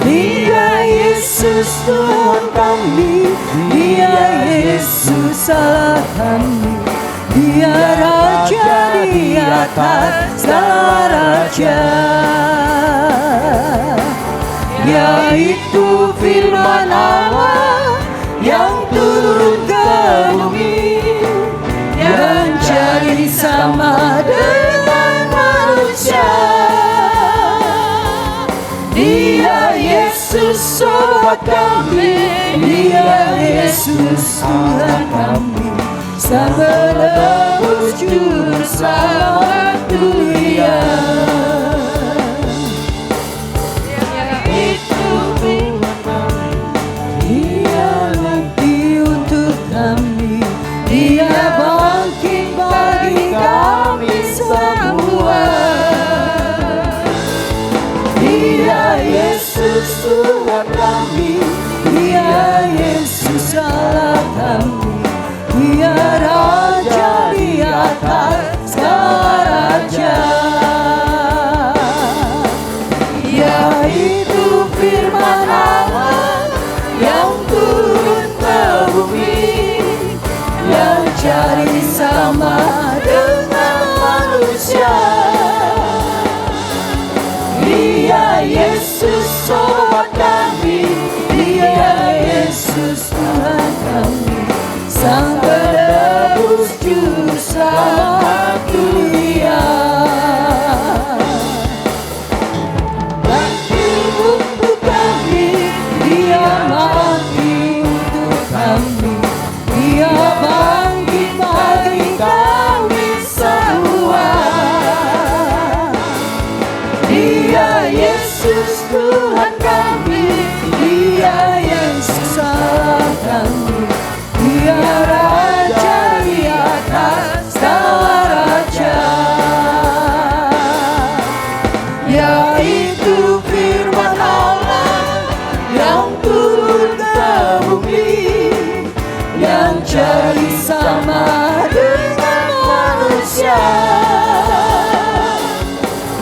Dia Yesus Tuhan kami, Dia Yesus Allah kami, Dia Raja di atas segala raja, yaitu firman Allah yang turun ke bumi dan jadi sama dengan manusia. Dia Yesus sobat kami, Dia Yesus Tuhan kami, Sang Penebus Juru Selamat dunia. Yaitu firman kami, Dia mati untuk kami, Dia bangkit bagi kami semua. Dia Yesus Tuhan kami, Dia Yesus Allah kami, Dia Raja di atas segala raja, yaitu firman Allah yang turun ke bumi yang jadi sama dengan manusia. Dia Yesus sobat kami, Dia Yesus Tuhan kami, Sang Penebus Juru Selamat dunia. Mati untuk kami, Dia mati untuk kami, Dia bangkit bagi kami semua. Dia Yesus Tuhan kami, Dia Yesus Allah kami, Dia Raja di atas segala cari sama dengan manusia.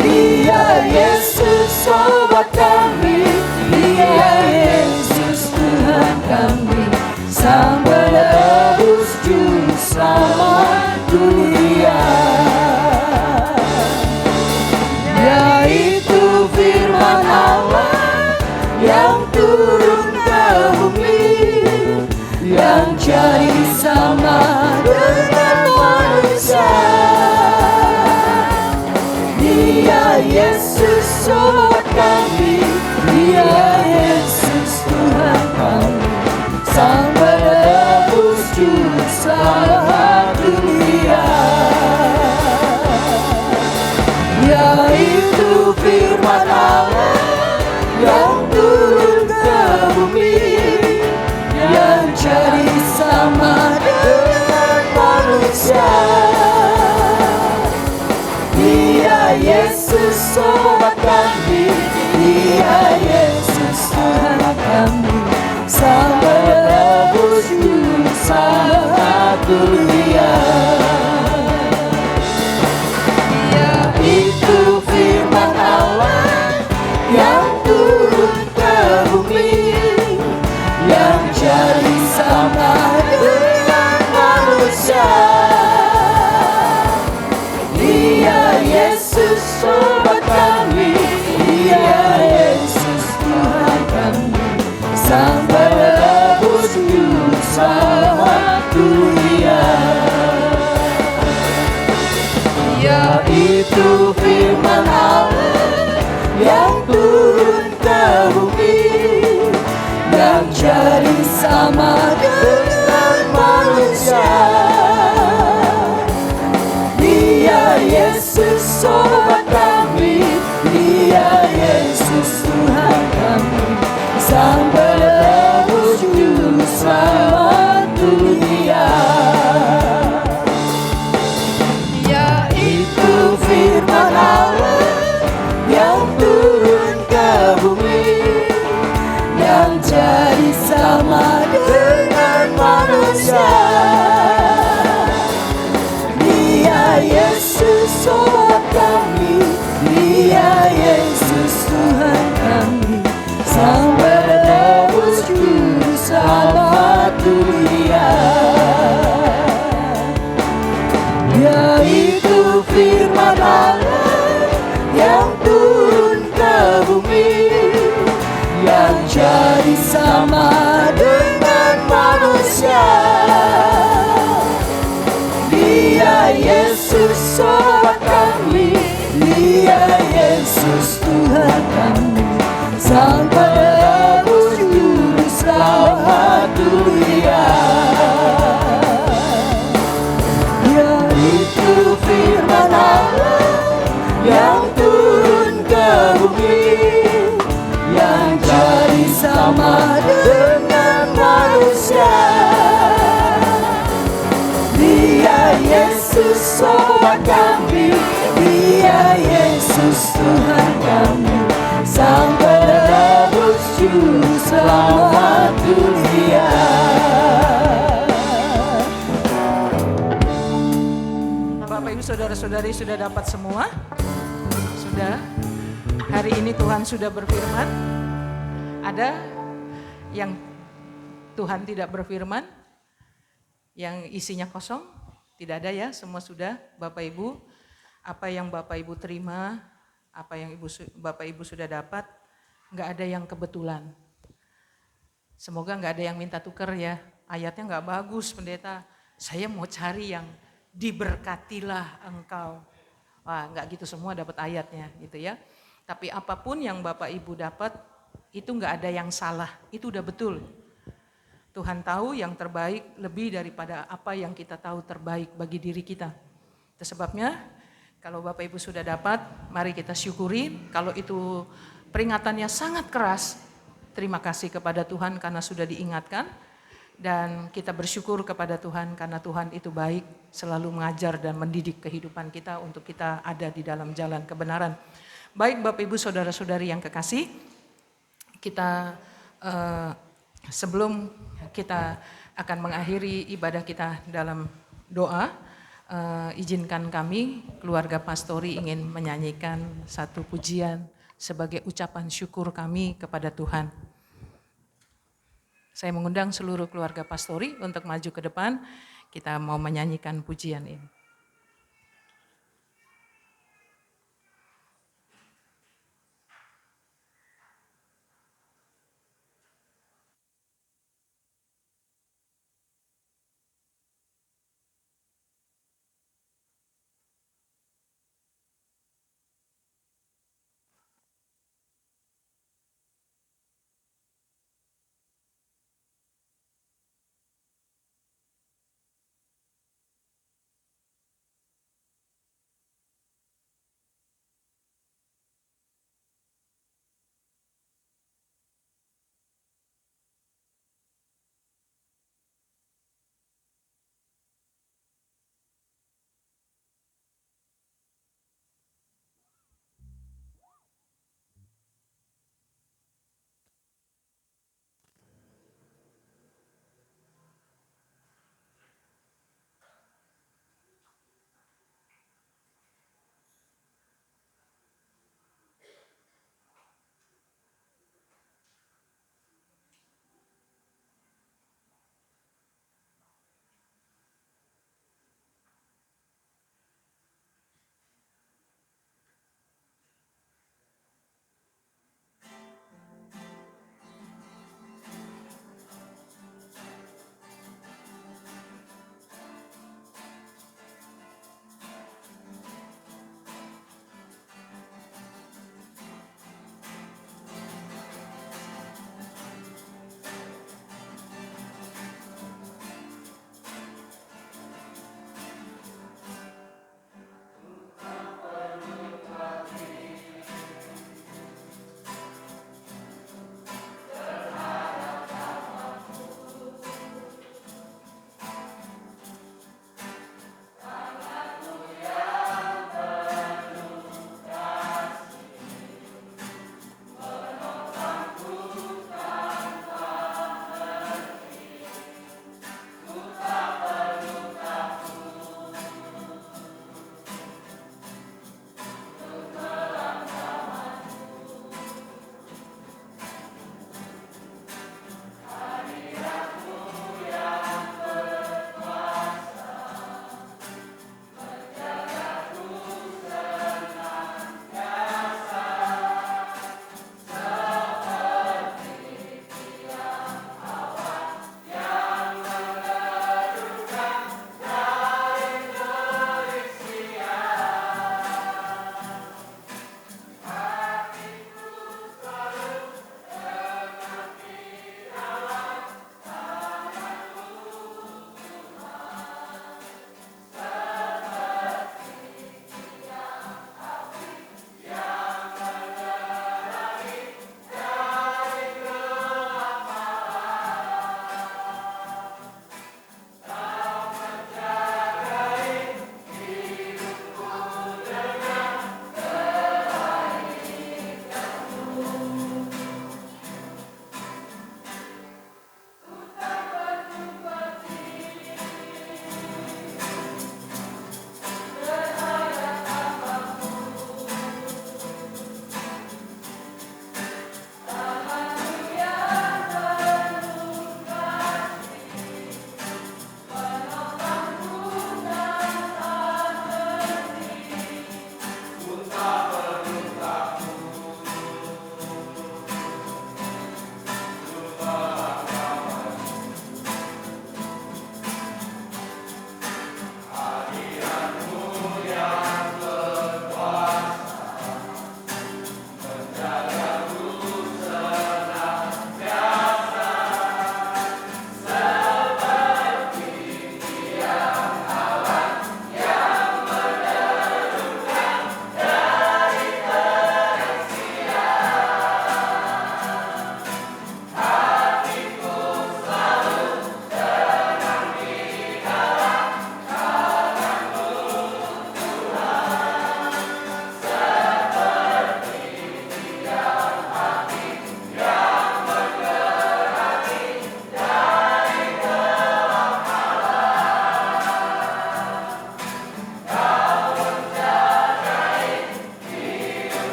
Dia Yesus sobat kami, Dia Yesus Tuhan kami, Sang penebus juru selamat dunia. Yaitu firman Allah yang turun ke bumi, yang jadi sama dengan manusia. Dia Yesus sobat kami, Dia Yesus Tuhan kami, Sang penebus juru selamat dunia. Yaitu firman Allah yang turun ke bumi, yang jadi sama dengan manusia. Dia Yesus sobat kami, Dia Yesus Tuhan kami, Sang penebus juru selamat dunia. Yaitu firman Allah yang turun ke bumi, yang jadi sama dengan manusia. Dia Yesus sobat kami, Dia Yesus Tuhan kami, Sang penebus juru selamat dunia. Yaitu firman Allah yang turun ke bumi, yang jadi sama dengan manusia. Dia Yesus sobat kami, Dia Yesus Tuhan kami, Sang penebus juru selamat dunia. Yaitu firman Allah yang turun ke bumi, yang jadi sama dengan manusia. Dia Yesus sobat kami, Dia Yesus Tuhan kami, Sang penebus juru selamat dunia. Yaitu firman Allah yang turun ke bumi, yang jadi sama dengan manusia. Dia Yesus sobat kami, Dia Yesus Tuhan kami, Sang penebus juru selamat dunia. Yaitu firman Allah yang turun ke bumi, yang jadi sama dengan manusia. Dia Yesus sobat kami, Dia Yesus Tuhan kami, Sang penebus juru selamat dunia. Bapak Ibu Saudara-saudari sudah dapat semua? Sudah? Hari ini Tuhan sudah berfirman? Ada yang Tuhan tidak berfirman? Yang isinya kosong? Tidak ada ya, semua sudah. Bapak Ibu, apa yang Bapak Ibu terima, apa yang Bapak Ibu sudah dapat, nggak ada yang kebetulan. Semoga nggak ada yang minta tuker ya. Ayatnya nggak bagus pendeta. Saya mau cari yang diberkatilah engkau. Wah, nggak gitu semua dapat ayatnya gitu ya. Tapi apapun yang Bapak Ibu dapat, itu nggak ada yang salah. Itu udah betul. Tuhan tahu yang terbaik lebih daripada apa yang kita tahu terbaik bagi diri kita. Itu sebabnya kalau Bapak Ibu sudah dapat, mari kita syukuri. Kalau itu peringatannya sangat keras, terima kasih kepada Tuhan karena sudah diingatkan. Dan kita bersyukur kepada Tuhan karena Tuhan itu baik, selalu mengajar dan mendidik kehidupan kita untuk kita ada di dalam jalan kebenaran. Baik Bapak Ibu Saudara-saudari yang kekasih, kita sebelum kita akan mengakhiri ibadah kita dalam doa. Izinkan kami, keluarga pastori, ingin menyanyikan satu pujian sebagai ucapan syukur kami kepada Tuhan. Saya mengundang seluruh keluarga pastori untuk maju ke depan. Kita mau menyanyikan pujian ini.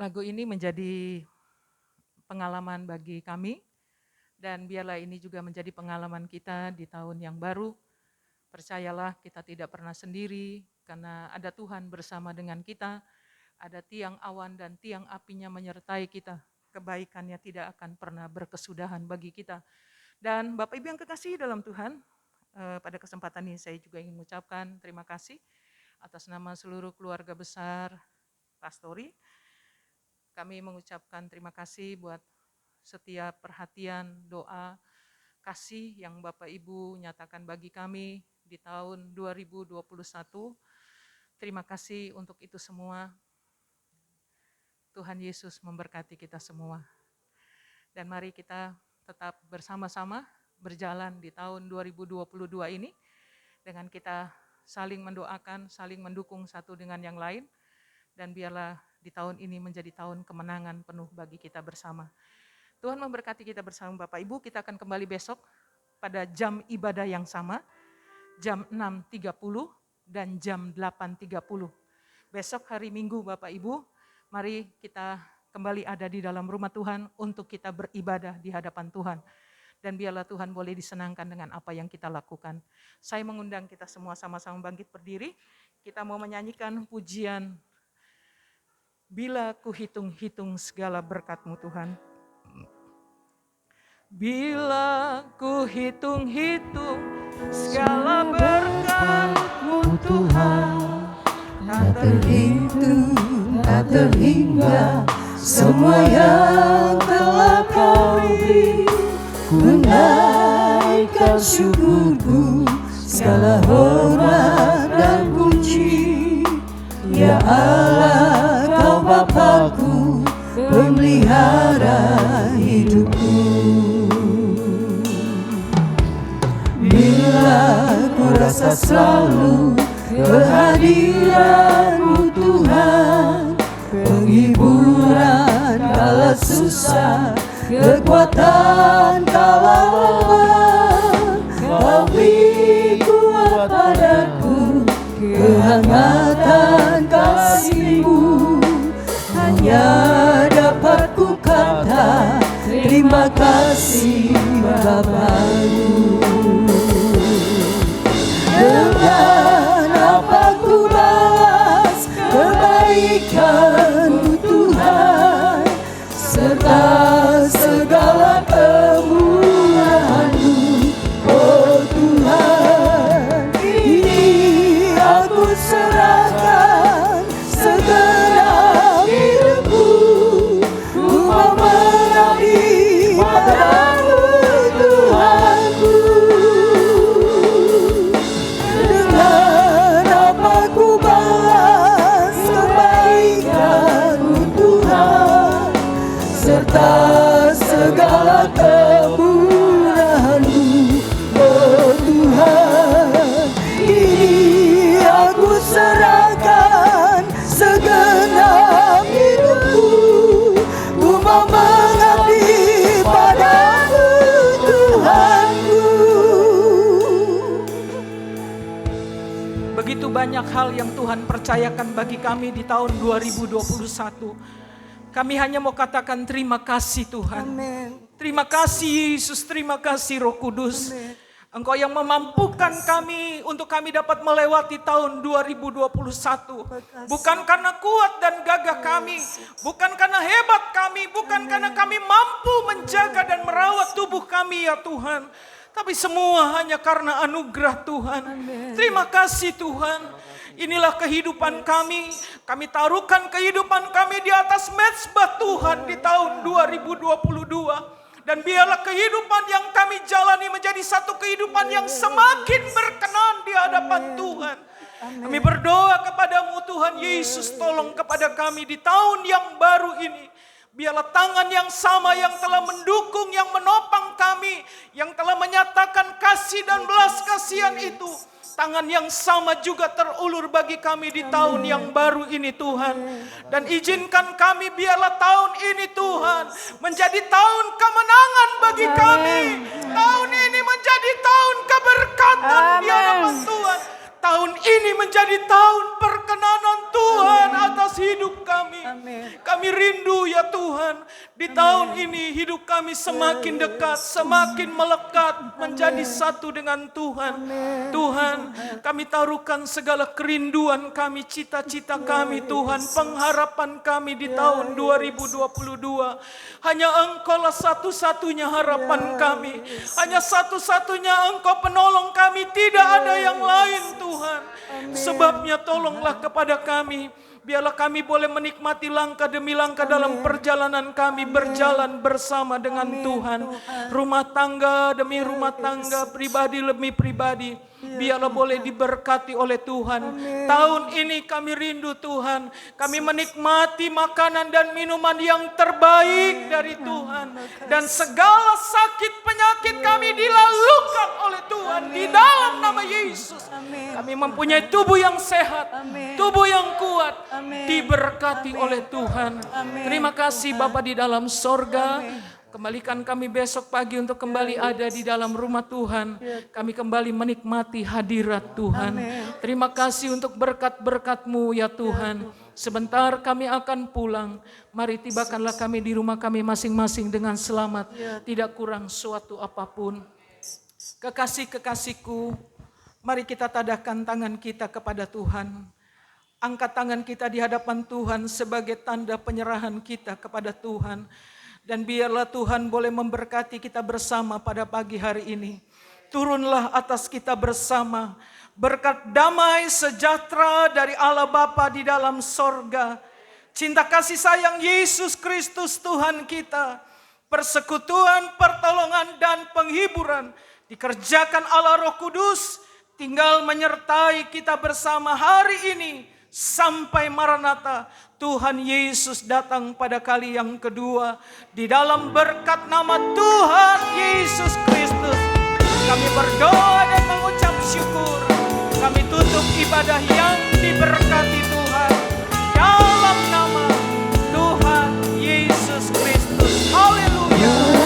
Lagu ini menjadi pengalaman bagi kami dan biarlah ini juga menjadi pengalaman kita di tahun yang baru. Percayalah kita tidak pernah sendiri karena ada Tuhan bersama dengan kita, ada tiang awan dan tiang apinya menyertai kita. Kebaikannya tidak akan pernah berkesudahan bagi kita. Dan Bapak Ibu yang kekasih dalam Tuhan, pada kesempatan ini saya juga ingin mengucapkan terima kasih atas nama seluruh keluarga besar Pastori. Kami mengucapkan terima kasih buat setiap perhatian, doa, kasih yang Bapak Ibu nyatakan bagi kami di tahun 2021. Terima kasih untuk itu semua. Tuhan Yesus memberkati kita semua. Dan mari kita tetap bersama-sama berjalan di tahun 2022 ini dengan kita saling mendoakan, saling mendukung satu dengan yang lain. Dan biarlah di tahun ini menjadi tahun kemenangan penuh bagi kita bersama. Tuhan memberkati kita bersama Bapak Ibu. Kita akan kembali besok pada jam ibadah yang sama, jam 6.30 dan jam 8.30. Besok hari Minggu Bapak Ibu, mari kita kembali ada di dalam rumah Tuhan untuk kita beribadah di hadapan Tuhan. Dan biarlah Tuhan boleh disenangkan dengan apa yang kita lakukan. Saya mengundang kita semua sama-sama bangkit berdiri. Kita mau menyanyikan pujian Bila ku hitung-hitung segala berkat-Mu Tuhan. Bila ku hitung-hitung segala berkat-Mu Tuhan, Tak terhitung, tak terhingga semua yang telah Kau beri. Ku naikkan syukurku, segala hormat dan puji. Ya Allah, Kau Bapa-Ku, pemelihara hidupku. Bila ku rasa selalu kehadiran-Mu Tuhan, penghiburan kala susah, kekuatan kala lelah, Kau beri kuat padaku, kehangatan kasih-Mu. Hanya dapat ku kata terima kasih Bapa-Ku. Dengan apa ku balas kebaikan-Mu Tuhan, serta segala kemurahan-Mu, oh Tuhan. Ini aku serahkan segenap hidupku, ku mau mengabdi padamu Tuhanku. Dengan apa ku balas kebaikan-Mu Tuhan, serta segala kemurahan-Mu, oh Tuhan. Ini aku serahkan segenap hidupku, ku mau mengabdi padamu Tuhanku. begitu banyak hal yang Tuhan percayakan bagi kami di tahun 2021. Kami hanya mau katakan terima kasih Tuhan. Amin. Terima kasih Yesus, terima kasih Roh Kudus. Amin. Engkau yang memampukan kami untuk kami dapat melewati tahun 2021. Bukan karena kuat dan gagah kami, bukan karena hebat kami, bukan karena kami mampu menjaga dan merawat tubuh kami ya Tuhan. Tapi semua hanya karena anugerah Tuhan. Terima kasih Tuhan. Inilah kehidupan kami. Kami taruhkan kehidupan kami di atas mezbah Tuhan di tahun 2022. Dan biarlah kehidupan yang kami jalani menjadi satu kehidupan yang semakin berkenan di hadapan Tuhan. Kami berdoa kepadamu Tuhan Yesus, tolong kepada kami di tahun yang baru ini. Biarlah tangan yang sama yang telah mendukung, yang menopang kami, yang telah menyatakan kasih dan belas kasihan itu, tangan yang sama juga terulur bagi kami di tahun yang baru ini Tuhan. Dan izinkan kami biarlah tahun ini Tuhan menjadi tahun kemenangan bagi kami. Tahun ini menjadi tahun keberkatan di hadapan Tuhan. Tahun ini menjadi tahun perkenanan Tuhan atas hidup hidup kami. Amin. Kami rindu ya Tuhan, di tahun ini hidup kami semakin dekat, semakin melekat menjadi satu dengan Tuhan. Tuhan, kami taruhkan segala kerinduan kami, cita-cita kami Tuhan, pengharapan kami di tahun 2022. Hanya Engkaulah satu-satunya harapan kami. Hanya satu-satunya Engkau penolong kami, tidak ada yang lain Tuhan. Sebabnya tolonglah kepada kami. Biarlah kami boleh menikmati langkah demi langkah dalam perjalanan kami berjalan bersama dengan Tuhan. Rumah tangga demi rumah tangga, pribadi demi pribadi. Biarlah boleh diberkati oleh Tuhan. Tahun ini kami rindu Tuhan. Kami menikmati makanan dan minuman yang terbaik dari Tuhan. Dan segala sakit penyakit kami dilalukan oleh Tuhan di dalam nama Yesus. Kami mempunyai tubuh yang sehat, tubuh yang kuat, diberkati oleh Tuhan. Terima kasih Bapa di dalam sorga. Kembalikan kami besok pagi untuk kembali ada di dalam rumah Tuhan. Kami kembali menikmati hadirat Tuhan. Terima kasih untuk berkat-berkat-Mu ya Tuhan. Sebentar kami akan pulang. Mari tibakanlah kami di rumah kami masing-masing dengan selamat. Tidak kurang suatu apapun. Kekasih-kekasihku, mari kita tadahkan tangan kita kepada Tuhan. Angkat tangan kita di hadapan Tuhan sebagai tanda penyerahan kita kepada Tuhan. Dan biarlah Tuhan boleh memberkati kita bersama pada pagi hari ini. Turunlah atas kita bersama berkat damai sejahtera dari Allah Bapa di dalam sorga. Cinta kasih sayang Yesus Kristus Tuhan kita. Persekutuan, pertolongan dan penghiburan dikerjakan Allah Roh Kudus. Tinggal menyertai kita bersama hari ini. Sampai Maranatha, Tuhan Yesus datang pada kali yang kedua. Di dalam berkat nama Tuhan Yesus Kristus, kami berdoa dan mengucap syukur. Kami tutup ibadah yang diberkati Tuhan dalam nama Tuhan Yesus Kristus. Haleluya.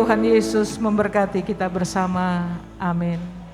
Tuhan Yesus memberkati kita bersama. Amin.